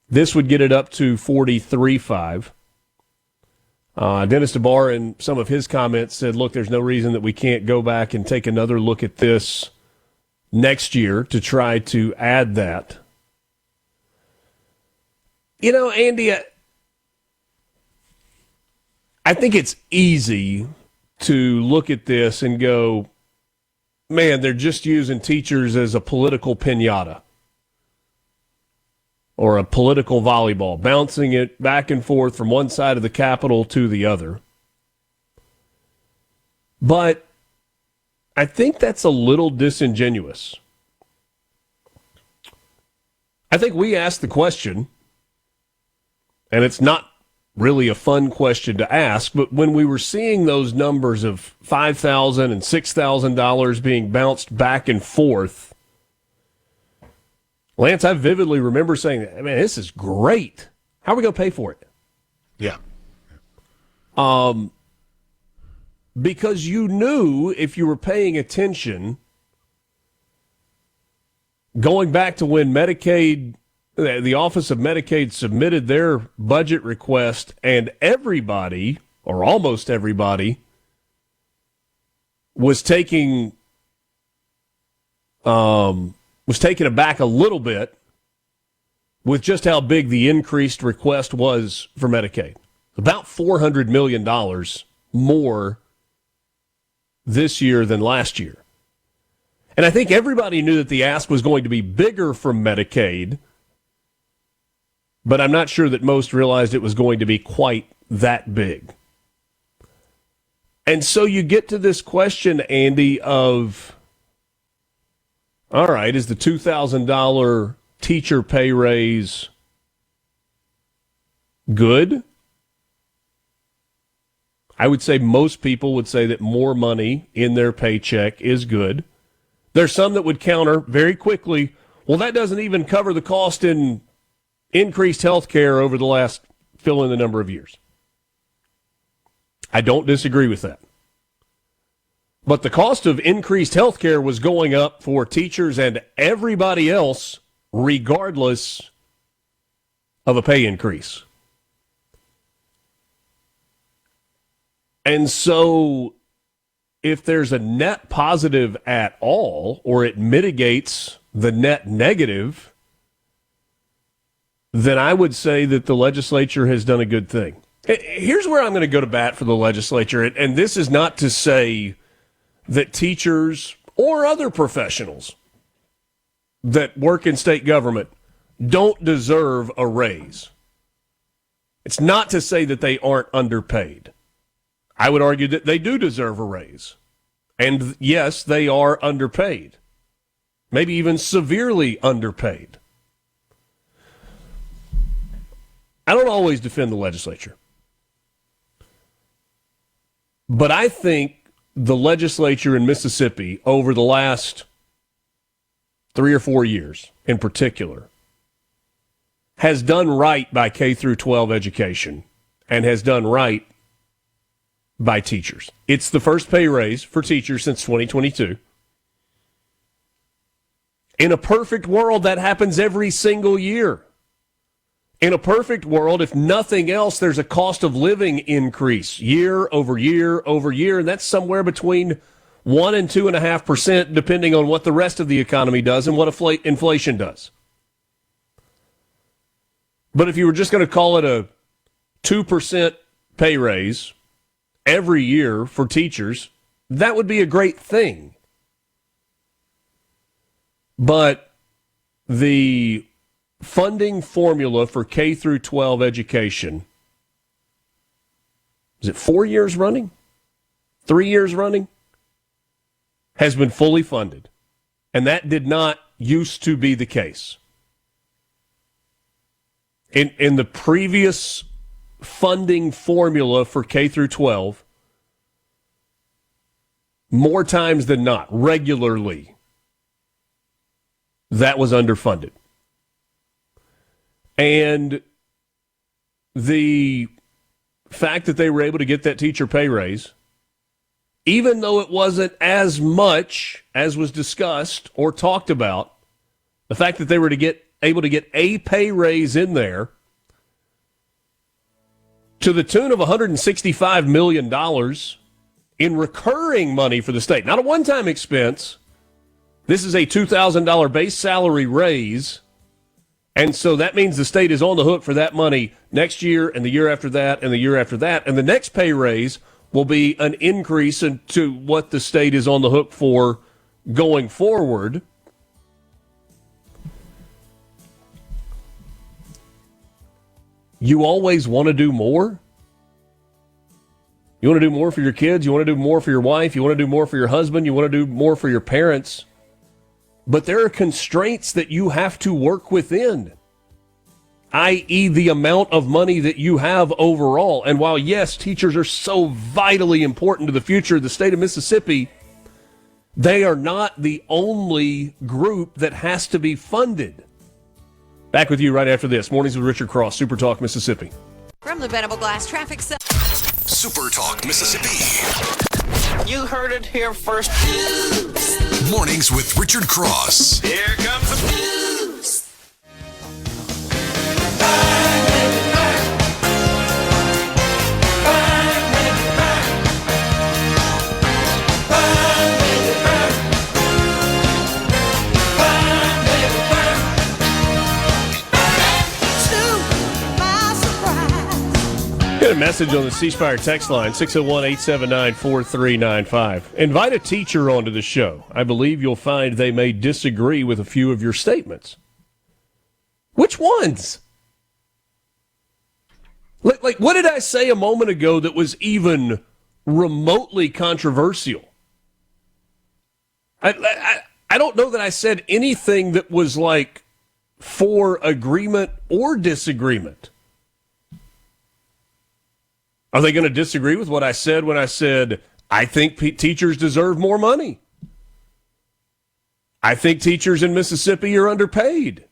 This would get it up to $43,500. Dennis DeBar, in some of his comments, said, look, there's no reason that we can't go back and take another look at this next year to try to add that. You know, Andy, I think it's easy to look at this and go, man, they're just using teachers as a political piñata or a political volleyball, bouncing it back and forth from one side of the Capitol to the other. But I think that's a little disingenuous. I think we asked the question, and it's not really a fun question to ask, but when we were seeing those numbers of $5,000 and $6,000 being bounced back and forth, Lance, I vividly remember saying, man, this is great. How are we going to pay for it? Yeah. Because you knew, if you were paying attention, going back to when Medicaid, the Office of Medicaid submitted their budget request, and everybody, or almost everybody, was taken aback a little bit with just how big the increased request was for Medicaid. About $400 million more this year than last year. And I think everybody knew that the ask was going to be bigger from Medicaid, but I'm not sure that most realized it was going to be quite that big. And so you get to this question, Andy, of, all right, is the $2,000 teacher pay raise good? I would say most people would say that more money in their paycheck is good. There's some that would counter very quickly, well, that doesn't even cover the cost in increased health care over the last fill in the number of years. I don't disagree with that. But the cost of increased health care was going up for teachers and everybody else, regardless of a pay increase. And so if there's a net positive at all, or it mitigates the net negative, then I would say that the legislature has done a good thing. Here's where I'm going to go to bat for the legislature, and this is not to say that teachers or other professionals that work in state government don't deserve a raise. It's not to say that they aren't underpaid. I would argue that they do deserve a raise. And yes, they are underpaid. Maybe even severely underpaid. I don't always defend the legislature. But I think the legislature in Mississippi over the last 3 or 4 years in particular has done right by K through 12 education and has done right by teachers. It's the first pay raise for teachers since 2022. In a perfect world, that happens every single year. In a perfect world, if nothing else, there's a cost of living increase year over year over year, and that's somewhere between 1 and 2.5%, depending on what the rest of the economy does and what inflation does. But if you were just going to call it a 2% pay raise every year for teachers, that would be a great thing. But the funding formula for K through 12 education, is it 4 years running? 3 years running? Has been fully funded. And that did not used to be the case. In the previous funding formula for K through 12, more times than not, regularly, that was underfunded. And the fact that they were able to get that teacher pay raise, even though it wasn't as much as was discussed or talked about, the fact that they were able to get a pay raise in there to the tune of $165 million in recurring money for the state. Not a one-time expense. This is a $2,000 base salary raise. And so that means the state is on the hook for that money next year and the year after that and the year after that. And the next pay raise will be an increase into what the state is on the hook for going forward. You always want to do more. You want to do more for your kids. You want to do more for your wife. You want to do more for your husband. You want to do more for your parents. But there are constraints that you have to work within, i.e. the amount of money that you have overall. And while, yes, teachers are so vitally important to the future of the state of Mississippi, they are not the only group that has to be funded. Back with you right after this. Mornings with Richard Cross, Super Talk, Mississippi. From the Bendable Glass Traffic Center. Super Talk, Mississippi. You heard it here first. Mornings with Richard Cross. Here comes the blues. Get a message on the C Spire text line, 601-879-4395. Invite a teacher onto the show. I believe you'll find they may disagree with a few of your statements. Which ones? Like what did I say a moment ago that was even remotely controversial? I don't know that I said anything that was like for agreement or disagreement. Are they going to disagree with what I said when I said, I think teachers deserve more money? I think teachers in Mississippi are underpaid.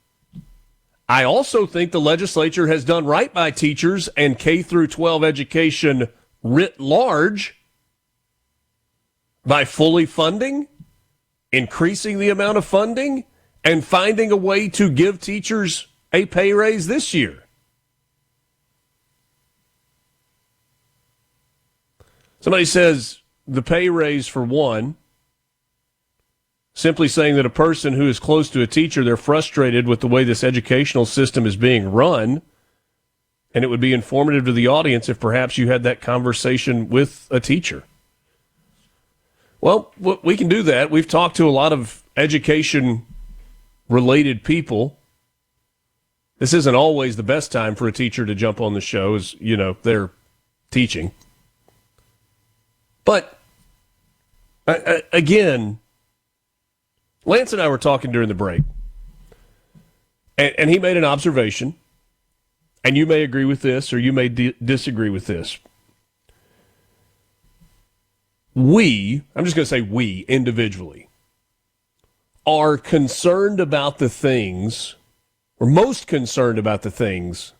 I also think the legislature has done right by teachers and K through 12 education writ large by fully funding, increasing the amount of funding, and finding a way to give teachers a pay raise this year. Somebody says the pay raise for one, simply saying that a person who is close to a teacher, they're frustrated with the way this educational system is being run, and it would be informative to the audience if perhaps you had that conversation with a teacher. Well, we can do that. We've talked to a lot of education-related people. This isn't always the best time for a teacher to jump on the show, as, they're teaching. But, again, Lance and I were talking during the break, and he made an observation, and you may agree with this or you may disagree with this. I'm just going to say we, individually, are concerned about the things, or most concerned about the things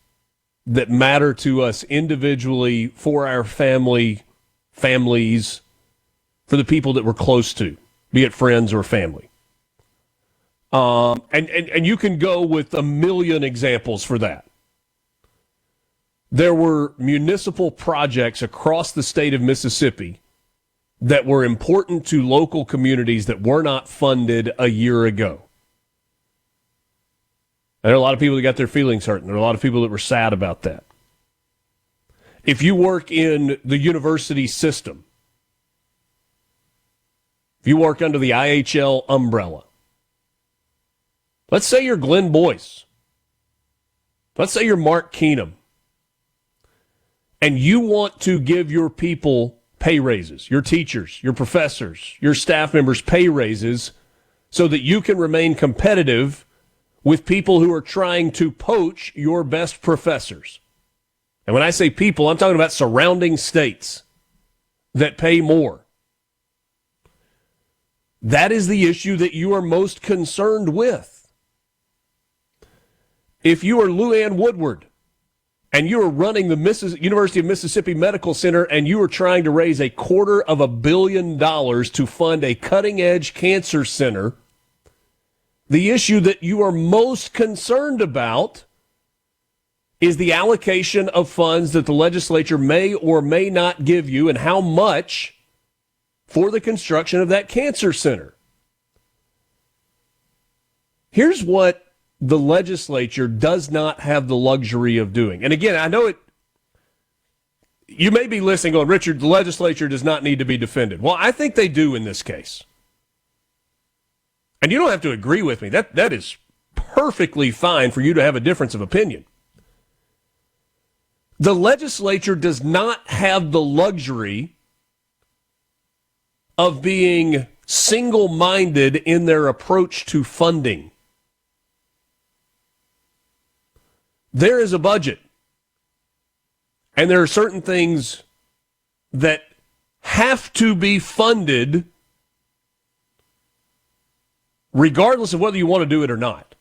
that matter to us individually, for our families, for the people that we're close to, be it friends or family. And you can go with a million examples for that. There were municipal projects across the state of Mississippi that were important to local communities that were not funded a year ago. And there are a lot of people that got their feelings hurt, and there are a lot of people that were sad about that. If you work in the university system, if you work under the IHL umbrella, let's say you're Glenn Boyce, let's say you're Mark Keenum, and you want to give your people pay raises, your teachers, your professors, your staff members pay raises so that you can remain competitive with people who are trying to poach your best professors. And when I say people, I'm talking about surrounding states that pay more. That is the issue that you are most concerned with. If you are Luann Woodward and you are running the University of Mississippi Medical Center and you are trying to raise $250 million to fund a cutting-edge cancer center, the issue that you are most concerned about is the allocation of funds that the legislature may or may not give you, and how much for the construction of that cancer center. Here's what the legislature does not have the luxury of doing. And again, I know you may be listening going, Richard, the legislature does not need to be defended. Well, I think they do in this case. And you don't have to agree with me. That is perfectly fine for you to have a difference of opinion. The legislature does not have the luxury of being single-minded in their approach to funding. There is a budget, and there are certain things that have to be funded regardless of whether you want to do it or not.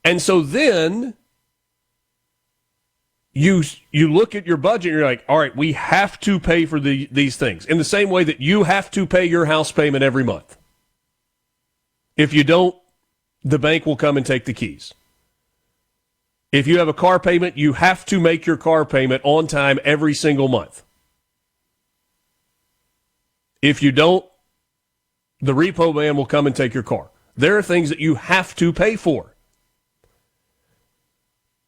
And so then you look at your budget and you're like, all right, we have to pay for these things in the same way that you have to pay your house payment every month. If you don't, the bank will come and take the keys. If you have a car payment, you have to make your car payment on time every single month. If you don't, the repo man will come and take your car. There are things that you have to pay for.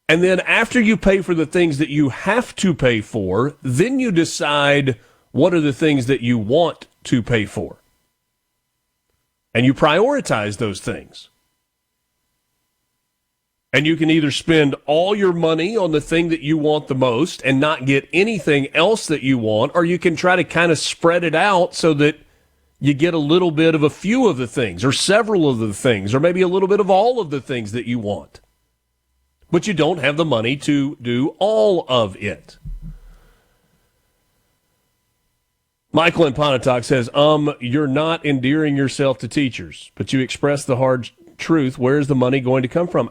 And then after you pay for the things that you have to pay for, then you decide what are the things that you want to pay for. And you prioritize those things. And you can either spend all your money on the thing that you want the most and not get anything else that you want, or you can try to kind of spread it out so that you get a little bit of a few of the things, or several of the things, or maybe a little bit of all of the things that you want. But you don't have the money to do all of it. Michael in Pontotoc says, you're not endearing yourself to teachers, but you express the hard truth. Where's the money going to come from?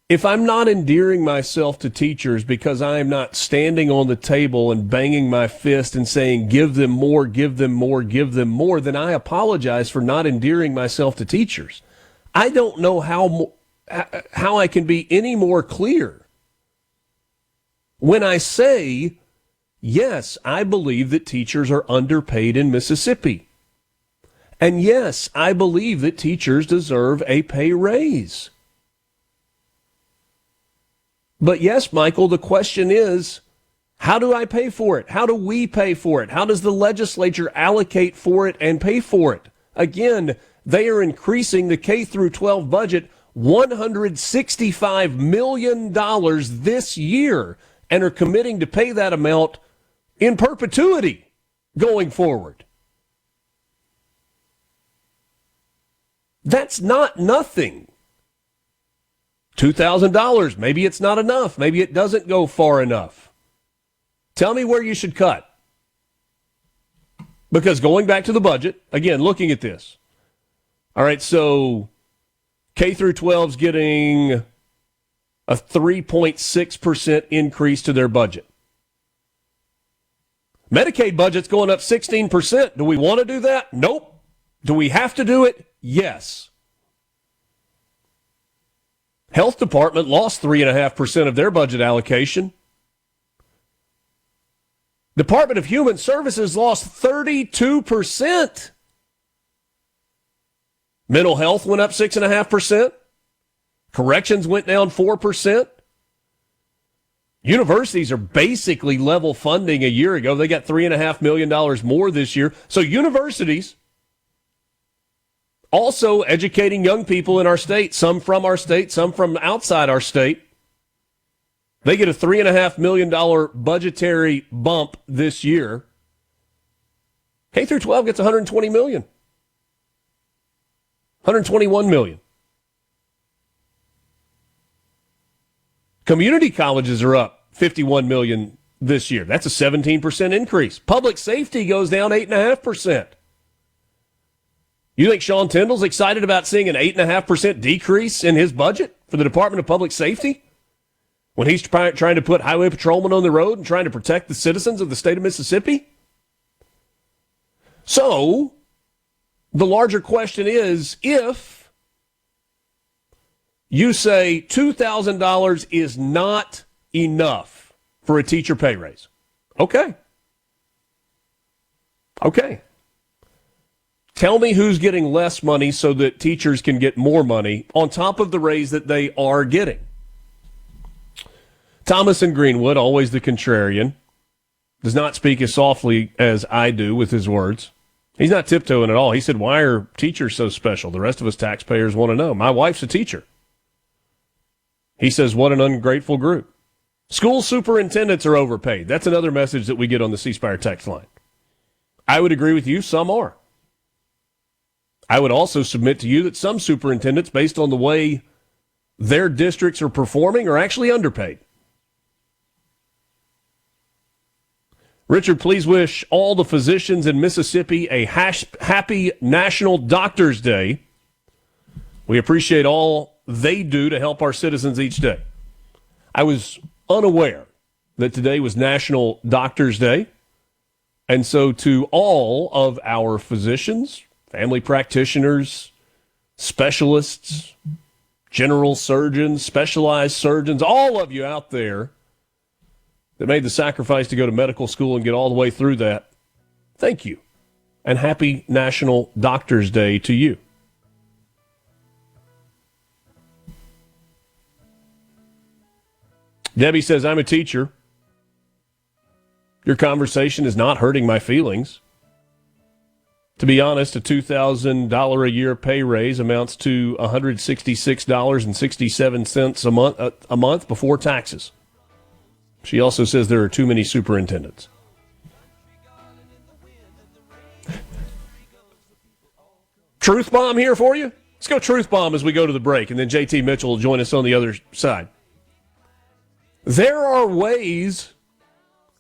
If I'm not endearing myself to teachers because I am not standing on the table and banging my fist and saying, give them more, give them more, give them more, then I apologize for not endearing myself to teachers. I don't know how I can be any more clear when I say yes, I believe that teachers are underpaid in Mississippi. And yes, I believe that teachers deserve a pay raise. But yes, Michael, the question is, how do I pay for it? How do we pay for it? How does the legislature allocate for it and pay for it? Again, they are increasing the K through 12 budget $165 million this year and are committing to pay that amount in perpetuity going forward. That's not nothing. $2,000, maybe it's not enough. Maybe it doesn't go far enough. Tell me where you should cut. Because going back to the budget, again, looking at this. All right, so K through 12's getting a 3.6% increase to their budget. Medicaid budget's going up 16%. Do we want to do that? Nope. Do we have to do it? Yes. Health Department lost 3.5% of their budget allocation. Department of Human Services lost 32%. Mental health went up 6.5%. Corrections went down 4%. Universities are basically level funding a year ago. They got $3.5 million more this year. So universities also educating young people in our state, some from our state, some from outside our state. They get a $3.5 million budgetary bump this year. K through 12 gets $120 million. $121 million. Community colleges are up $51 million this year. That's a 17% increase. Public safety goes down 8.5%. You think Sean Tyndall's excited about seeing an 8.5% decrease in his budget for the Department of Public Safety when he's trying to put highway patrolmen on the road and trying to protect the citizens of the state of Mississippi? So, the larger question is, if you say $2,000 is not enough for a teacher pay raise, okay. Tell me who's getting less money so that teachers can get more money on top of the raise that they are getting. Thomas in Greenwood, always the contrarian, does not speak as softly as I do with his words. He's not tiptoeing at all. He said, why are teachers so special? The rest of us taxpayers want to know. My wife's a teacher. He says, what an ungrateful group. School superintendents are overpaid. That's another message that we get on the C Spire text line. I would agree with you. Some are. I would also submit to you that some superintendents, based on the way their districts are performing, are actually underpaid. Richard, please wish all the physicians in Mississippi a happy National Doctors Day. We appreciate all they do to help our citizens each day. I was unaware that today was National Doctors Day. And so to all of our physicians, family practitioners, specialists, general surgeons, specialized surgeons, all of you out there that made the sacrifice to go to medical school and get all the way through that, thank you. And happy National Doctors Day to you. Debbie says, I'm a teacher. Your conversation is not hurting my feelings. To be honest, a $2,000 a year pay raise amounts to $166.67 a month before taxes. She also says there are too many superintendents. Truth bomb here for you? Let's go truth bomb as we go to the break, and then JT Mitchell will join us on the other side. There are ways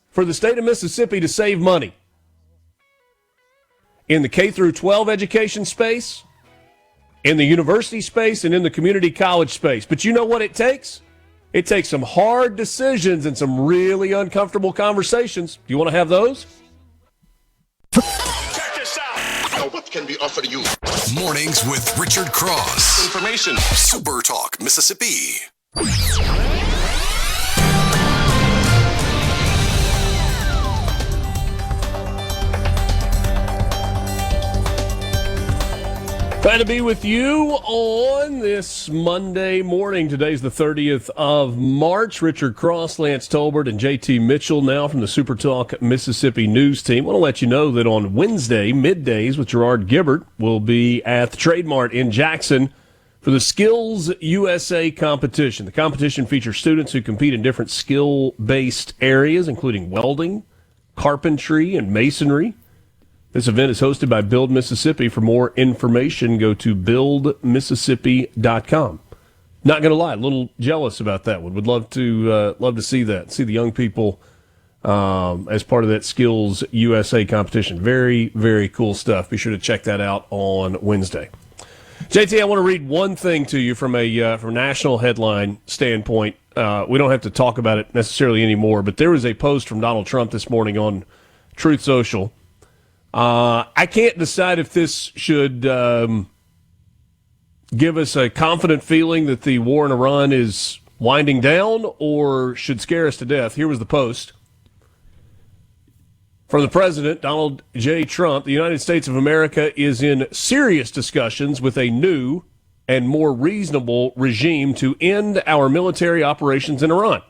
for the state of Mississippi to save money in the K through 12 education space, in the university space, and in the community college space. But you know what it takes? It takes some hard decisions and some really uncomfortable conversations. Do you want to have those? Check this out. Now, what can be offered to you? Mornings with Richard Cross. Information. Super Talk, Mississippi. Glad to be with you on this Monday morning. Today's the 30th of March. Richard Cross, Lance Tolbert, and JT Mitchell now from the SuperTalk Mississippi News Team. I want to let you know that on Wednesday, middays with Gerard Gibbert, will be at the Trade Mart in Jackson for the Skills USA competition. The competition features students who compete in different skill-based areas, including welding, carpentry, and masonry. This event is hosted by Build Mississippi. For more information, go to buildmississippi.com. Not going to lie, a little jealous about that one. Would love to see that, see the young people as part of that Skills USA competition. Very, very cool stuff. Be sure to check that out on Wednesday. JT, I want to read one thing to you from a national headline standpoint. We don't have to talk about it necessarily anymore, but there was a post from Donald Trump this morning on Truth Social. I can't decide if this should give us a confident feeling that the war in Iran is winding down or should scare us to death. Here was the post. From the President, Donald J. Trump, the United States of America is in serious discussions with a new and more reasonable regime to end our military operations in Iran.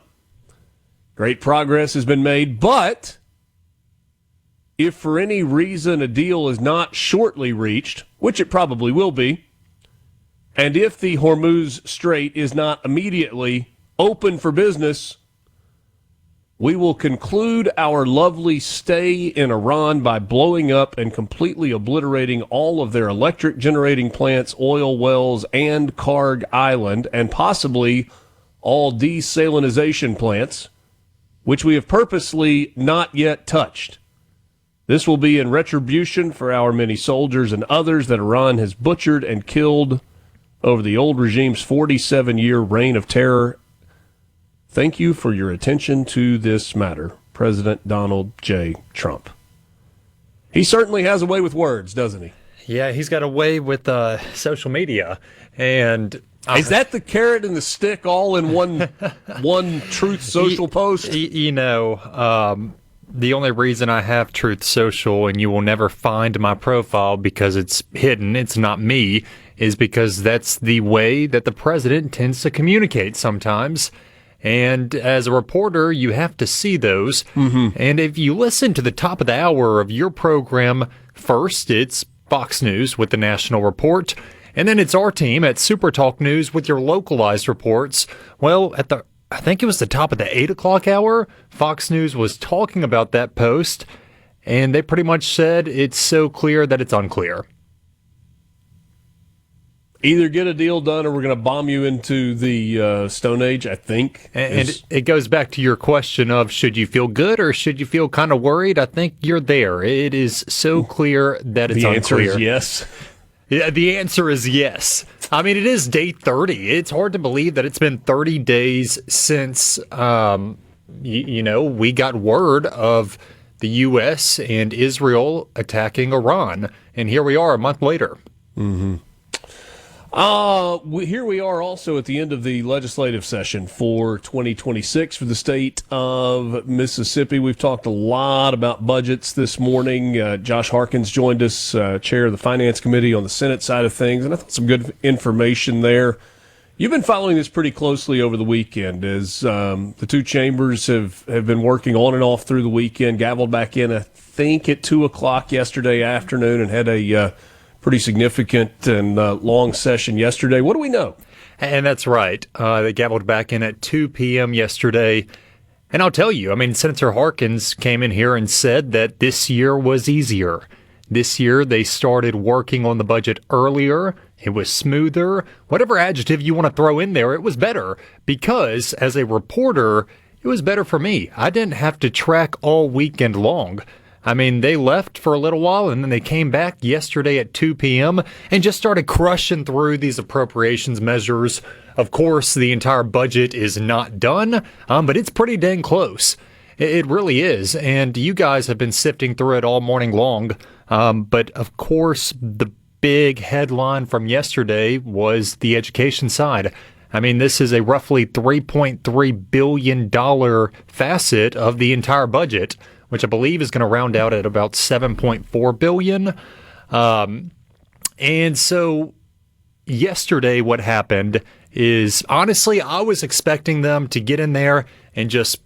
Great progress has been made, but if for any reason a deal is not shortly reached, which it probably will be, and if the Hormuz Strait is not immediately open for business, we will conclude our lovely stay in Iran by blowing up and completely obliterating all of their electric generating plants, oil wells, and Karg Island, and possibly all desalinization plants, which we have purposely not yet touched. This will be in retribution for our many soldiers and others that Iran has butchered and killed over the old regime's 47-year reign of terror. Thank you for your attention to this matter, President Donald J. Trump. He certainly has a way with words, doesn't he? Yeah, he's got a way with social media. And is that the carrot and the stick all in one Truth Social post? The only reason I have Truth Social, and you will never find my profile because it's hidden, it's not me, is because that's the way that the president tends to communicate sometimes. And as a reporter, you have to see those. Mm-hmm. And if you listen to the top of the hour of your program, first it's Fox News with the national report, and then it's our team at SuperTalk News with your localized reports. Well, I think it was the top of the 8 o'clock hour, Fox News was talking about that post, and they pretty much said it's so clear that it's unclear. Either get a deal done or we're going to bomb you into the Stone Age, I think. And it goes back to your question of should you feel good or should you feel kind of worried? I think you're there. It is so clear that it's unclear. The answer is yes. Yeah, the answer is yes. I mean, it is day 30. It's hard to believe that it's been 30 days since, we got word of the U.S. and Israel attacking Iran. And here we are a month later. Mm-hmm. Here we are also at the end of the legislative session for 2026 for the state of Mississippi. We've talked a lot about budgets this morning. Josh Harkins joined us, chair of the Finance Committee on the Senate side of things, and I thought some good information there. You've been following this pretty closely over the weekend as the two chambers have been working on and off through the weekend, gavelled back in, I think, at 2 o'clock yesterday afternoon and had a pretty significant and long session yesterday. What do we know? And that's right. They gavelled back in at 2 p.m. yesterday. And I'll tell you, Senator Harkins came in here and said that this year was easier. This year, they started working on the budget earlier. It was smoother. Whatever adjective you want to throw in there, it was better. Because, as a reporter, it was better for me. I didn't have to track all weekend long. They left for a little while, and then they came back yesterday at 2 p.m. and just started crushing through these appropriations measures. Of course, the entire budget is not done, but it's pretty dang close. It really is, and you guys have been sifting through it all morning long. But, of course, the big headline from yesterday was the education side. This is a roughly $3.3 billion facet of the entire budget, which I believe is going to round out at about $7.4 billion. And so yesterday what happened is, honestly, I was expecting them to get in there and just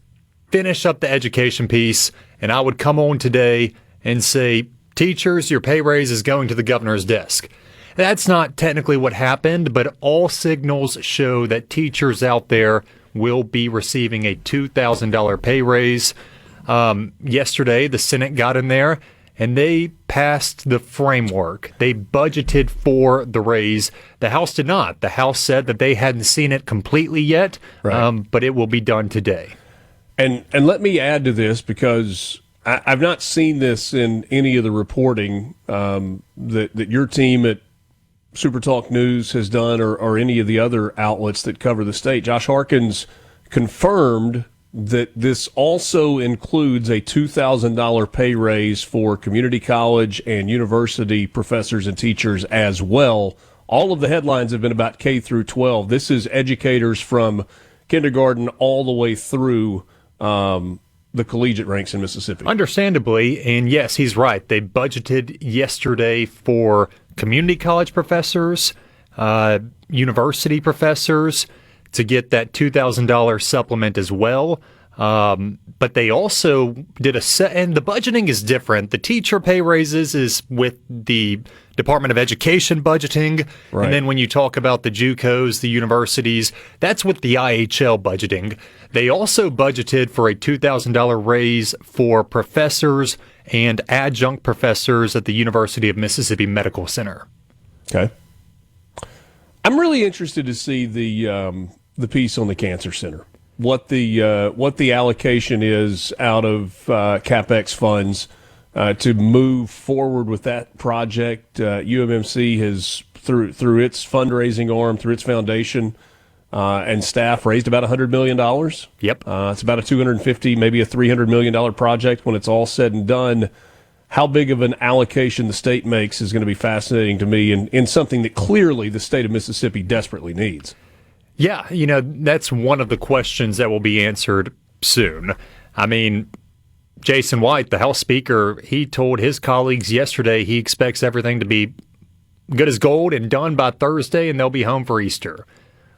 finish up the education piece, and I would come on today and say, teachers, your pay raise is going to the governor's desk. That's not technically what happened, but all signals show that teachers out there will be receiving a $2,000 pay raise. Yesterday, the Senate got in there and they passed the framework. They budgeted for the raise. The House did not. The House said that they hadn't seen it completely yet, but it will be done today. And let me add to this, because I've not seen this in any of the reporting that your team at SuperTalk News has done, or any of the other outlets that cover the state. Josh Harkins confirmed that this also includes a $2,000 pay raise for community college and university professors and teachers as well. All of the headlines have been about K through 12. This is educators from kindergarten all the way through the collegiate ranks in Mississippi. Understandably, and yes, he's right. They budgeted yesterday for community college professors, university professors, to get that $2,000 supplement as well. But they also did and the budgeting is different. The teacher pay raises is with the Department of Education budgeting. Right. And then when you talk about the JUCOs, the universities, that's with the IHL budgeting. They also budgeted for a $2,000 raise for professors and adjunct professors at the University of Mississippi Medical Center. Okay. I'm really interested to see the piece on the Cancer Center. What the allocation is out of CapEx funds to move forward with that project. UMMC has through its fundraising arm, through its foundation and staff, raised about $100 million. Yep, it's about a $250, maybe a $300 million project when it's all said and done. How big of an allocation the state makes is going to be fascinating to me, and in something that clearly the state of Mississippi desperately needs. Yeah, that's one of the questions that will be answered soon. I mean, Jason White, the House Speaker, he told his colleagues yesterday he expects everything to be good as gold and done by Thursday, and they'll be home for Easter.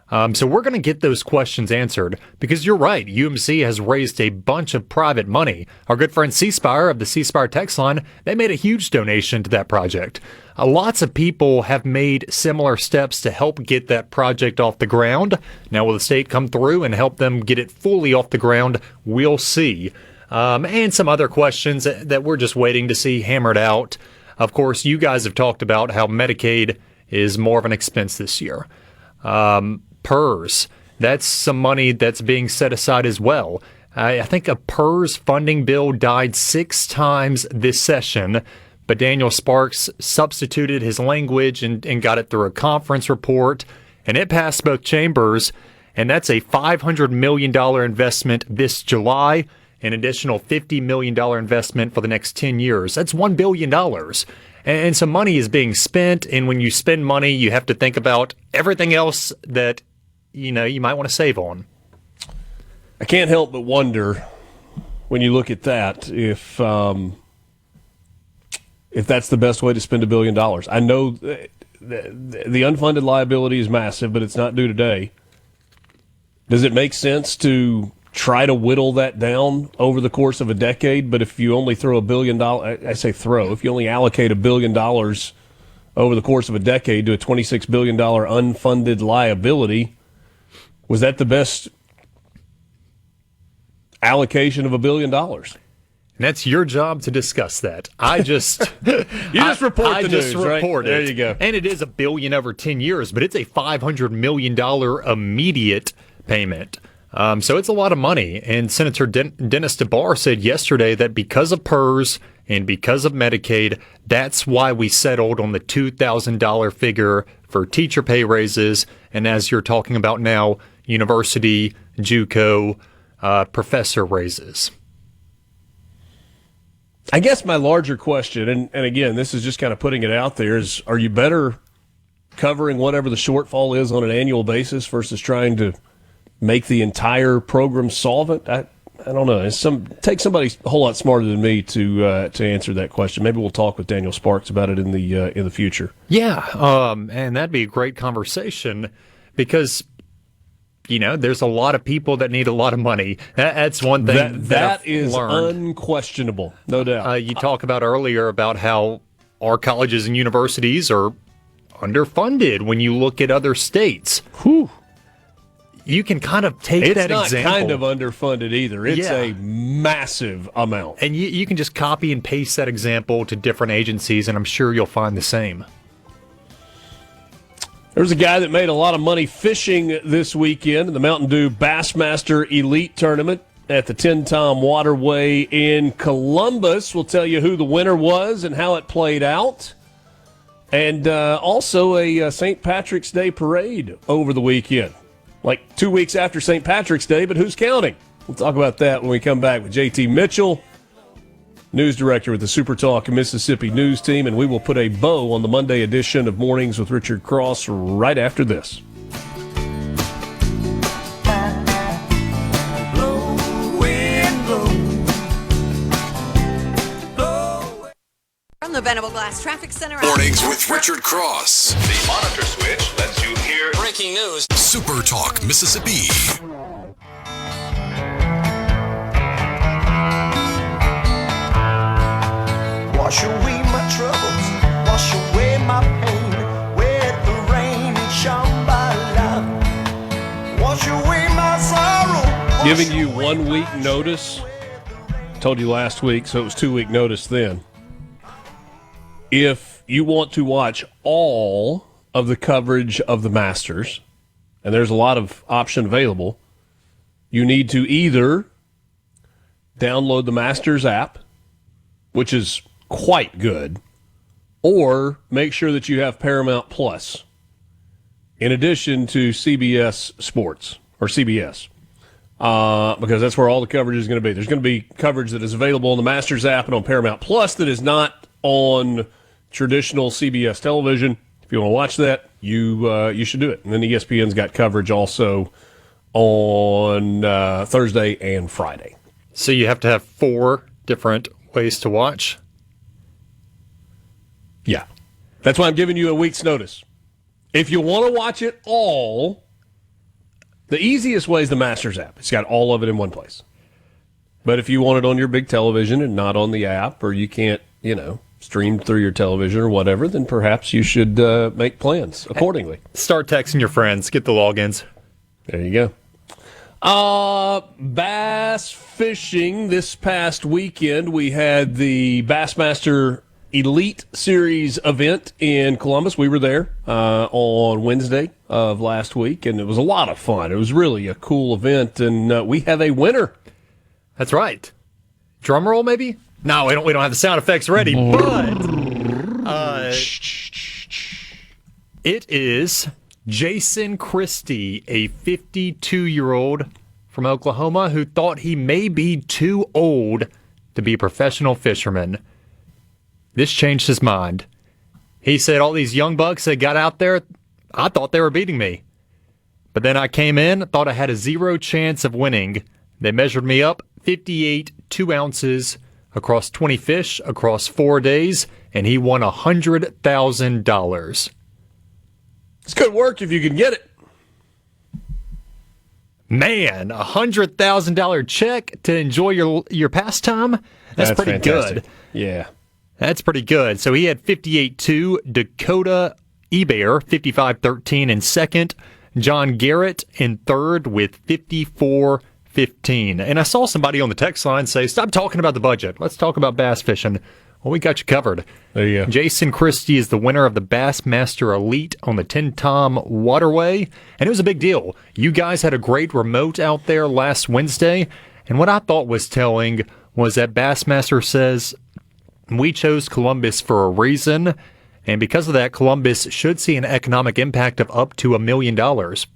So we're going to get those questions answered, because you're right, UMC has raised a bunch of private money. Our good friend C-Spire of the C-Spire text line, they made a huge donation to that project. Lots of people have made similar steps to help get that project off the ground. Now, will the state come through and help them get it fully off the ground? We'll see. And some other questions that we're just waiting to see hammered out. Of course, you guys have talked about how Medicaid is more of an expense this year. PERS, that's some money that's being set aside as well. I think a PERS funding bill died 6 times this session, but Daniel Sparks substituted his language and got it through a conference report, and it passed both chambers, and that's a $500 million investment this July, an additional $50 million investment for the next 10 years. That's $1 billion. And some money is being spent, and when you spend money, you have to think about everything else that you might want to save on. I can't help but wonder, when you look at that, if that's the best way to spend $1 billion. I know the unfunded liability is massive, but it's not due today. Does it make sense to try to whittle that down over the course of a decade? But if you only throw $1 billion, if you only allocate $1 billion over the course of a decade to a $26 billion unfunded liability, was that the best allocation of $1 billion? And that's your job to discuss that. I just report the news, right? There you go. And it is $1 billion over 10 years, but it's a $500 million immediate payment. So it's a lot of money. And Senator Dennis DeBar said yesterday that because of PERS and because of Medicaid, that's why we settled on the $2,000 figure for teacher pay raises. And as you're talking about now, university, JUCO, professor raises. I guess my larger question, and again, this is just kind of putting it out there, is are you better covering whatever the shortfall is on an annual basis versus trying to make the entire program solvent? I don't know. Take somebody a whole lot smarter than me to answer that question. Maybe we'll talk with Daniel Sparks about it in the future. Yeah, and that'd be a great conversation because, there's a lot of people that need a lot of money. That's one thing that is learned. Unquestionable, no doubt. You talk about earlier about how our colleges and universities are underfunded when you look at other states. Whew. You can kind of take that example. It's not kind of underfunded either. It's a massive amount. And you can just copy and paste that example to different agencies, and I'm sure you'll find the same. There's a guy that made a lot of money fishing this weekend in the Mountain Dew Bassmaster Elite Tournament at the Tin Tom Waterway in Columbus. We'll tell you who the winner was and how it played out. And also a St. Patrick's Day parade over the weekend. Like 2 weeks after St. Patrick's Day, but who's counting? We'll talk about that when we come back with JT Mitchell, news director with the SuperTalk Mississippi News Team, and we will put a bow on the Monday edition of Mornings with Richard Cross right after this. From the Venable Glass Traffic Center. Mornings with Richard Cross. The monitor switch lets you hear Breaking news. Super Talk Mississippi. Wash away my troubles, wash away my pain, with the rain and shine by love. Wash away my sorrow. Giving you 1 week notice. Told you last week, so it was 2 week notice then. If you want to watch all of the coverage of the Masters, and there's a lot of option available, you need to either download the Masters app, which is quite good, or make sure that you have Paramount Plus, in addition to CBS Sports, or CBS, because that's where all the coverage is going to be. There's going to be coverage that is available on the Masters app and on Paramount Plus that is not on traditional CBS television. If you want to watch that, you should do it. And then ESPN's got coverage also on Thursday and Friday. So you have to have 4 different ways to watch? Yeah. That's why I'm giving you a week's notice. If you want to watch it all, the easiest way is the Masters app. It's got all of it in one place. But if you want it on your big television and not on the app, or you can't, stream through your television or whatever, then perhaps you should make plans accordingly. Start texting your friends. Get the logins. There you go. Bass fishing this past weekend. We had the Bassmaster Elite Series event in Columbus. We were there on Wednesday of last week, and it was a lot of fun. It was really a cool event, and we have a winner. That's right. Drum roll, maybe? No, we don't have the sound effects ready, but it is Jason Christie, a 52-year-old from Oklahoma who thought he may be too old to be a professional fisherman. This changed his mind. He said, all these young bucks that got out there, I thought they were beating me. But then I came in, thought I had a 0 chance of winning. They measured me up, 58 2 ounces across 20 fish across 4 days, and he won $100,000. It's good work if you can get it. Man, $100,000 check to enjoy your pastime? That's pretty fantastic. Good. Yeah. That's pretty good. So he had 58-2, Dakota Ebear, 55-13 in second, John Garrett in third with 54-15. And I saw somebody on the text line say, stop talking about the budget. Let's talk about bass fishing. Well, we got you covered. There you go. Jason Christie is the winner of the Bassmaster Elite on the Tin Tom Waterway, and it was a big deal. You guys had a great remote out there last Wednesday, and what I thought was telling was that Bassmaster says, we chose Columbus for a reason, and because of that, Columbus should see an economic impact of up to $1 million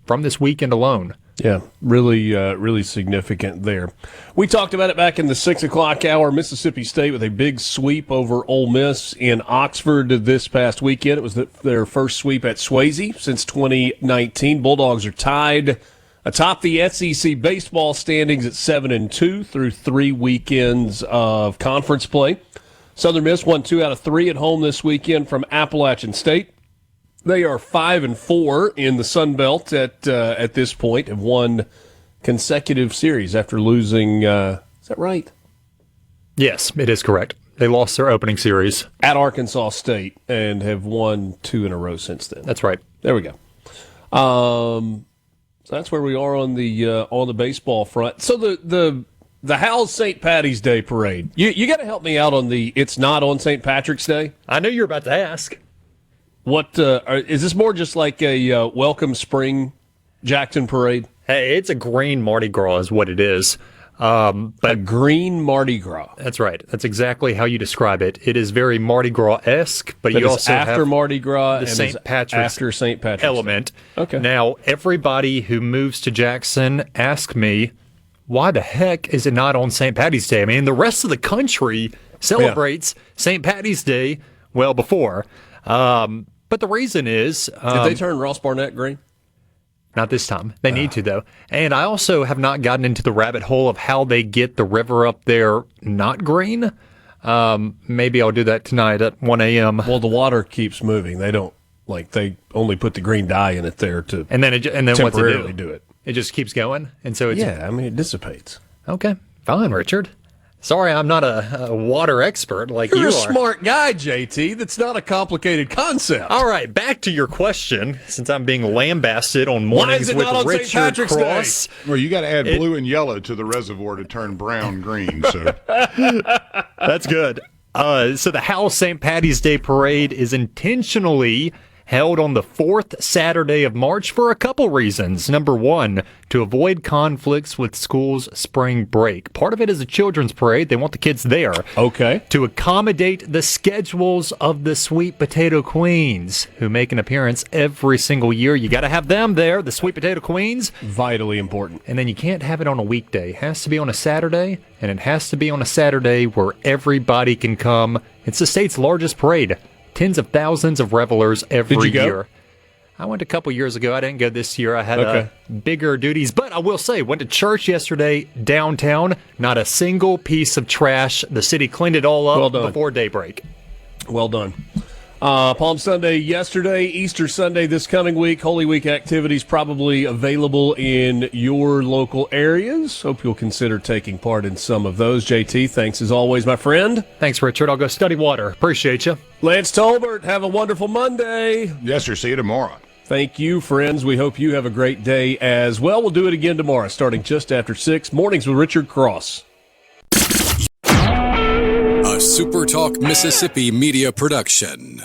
from this weekend alone. Yeah, really significant there. We talked about it back in the 6 o'clock hour. Mississippi State with a big sweep over Ole Miss in Oxford this past weekend. It was their first sweep at Swayze since 2019. Bulldogs are tied Atop the SEC baseball standings at 7-2 through 3 weekends of conference play. Southern Miss won 2 out of 3 at home this weekend from Appalachian State. They are 5-4 in the Sun Belt at this point, have won consecutive series after losing. Is that right? Yes, it is correct. They lost their opening series at Arkansas State and have won 2 in a row since then. That's right. There we go. So that's where we are on the baseball front. So the Howell's St. Patty's Day parade. You got to help me out on it's not on St. Patrick's Day. I knew you were about to ask. What is this more just like a welcome spring Jackson parade? Hey, it's a green Mardi Gras is what it is. But a green Mardi Gras. That's right. That's exactly how you describe it. It is very Mardi Gras-esque, but you also after have Mardi Gras the and St. Patrick's after St. Patrick's element. Okay. Now, everybody who moves to Jackson asks me, why the heck is it not on St. Patty's Day? I mean, the rest of the country celebrates St. Patty's Day well before. But the reason is... Did they turn Ross Barnett green? Not this time. They need to, though. And I also have not gotten into the rabbit hole of how they get the river up there not green. Maybe I'll do that tonight at 1 a.m. Well, the water keeps moving. They don't, they only put the green dye in it there to and then temporarily what's it do it. It just keeps going? And so it's... Yeah, I mean, it dissipates. Okay. Fine, Richard. Sorry, I'm not a water expert like You're you are. You're a smart guy, JT. That's not a complicated concept. All right, back to your question, since I'm being lambasted on Mornings with Richard Cross. Well, you got to add blue and yellow to the reservoir to turn brown green. So that's good. So the Howell St. Patty's Day Parade is intentionally held on the 4th Saturday of March for a couple reasons. Number one, to avoid conflicts with school's spring break. Part of it is a children's parade. They want the kids there. Okay. To accommodate the schedules of the Sweet Potato Queens, who make an appearance every single year. You got to have them there, the Sweet Potato Queens. Vitally important. And then you can't have it on a weekday. It has to be on a Saturday, and it has to be on a Saturday where everybody can come. It's the state's largest parade. Tens of thousands of revelers every year. I went a couple years ago. I didn't go this year. I had bigger duties. But I will say, went to church yesterday downtown. Not a single piece of trash. The city cleaned it all up before daybreak. Well done. Palm Sunday yesterday, Easter Sunday this coming week. Holy Week activities probably available in your local areas. Hope you'll consider taking part in some of those. JT, thanks as always, my friend. Thanks, Richard. I'll go study water. Appreciate you. Lance Tolbert, have a wonderful Monday. Yes, sir. See you tomorrow. Thank you, friends. We hope you have a great day as well. We'll do it again tomorrow, starting just after 6. Mornings with Richard Cross. A SuperTalk Mississippi media production.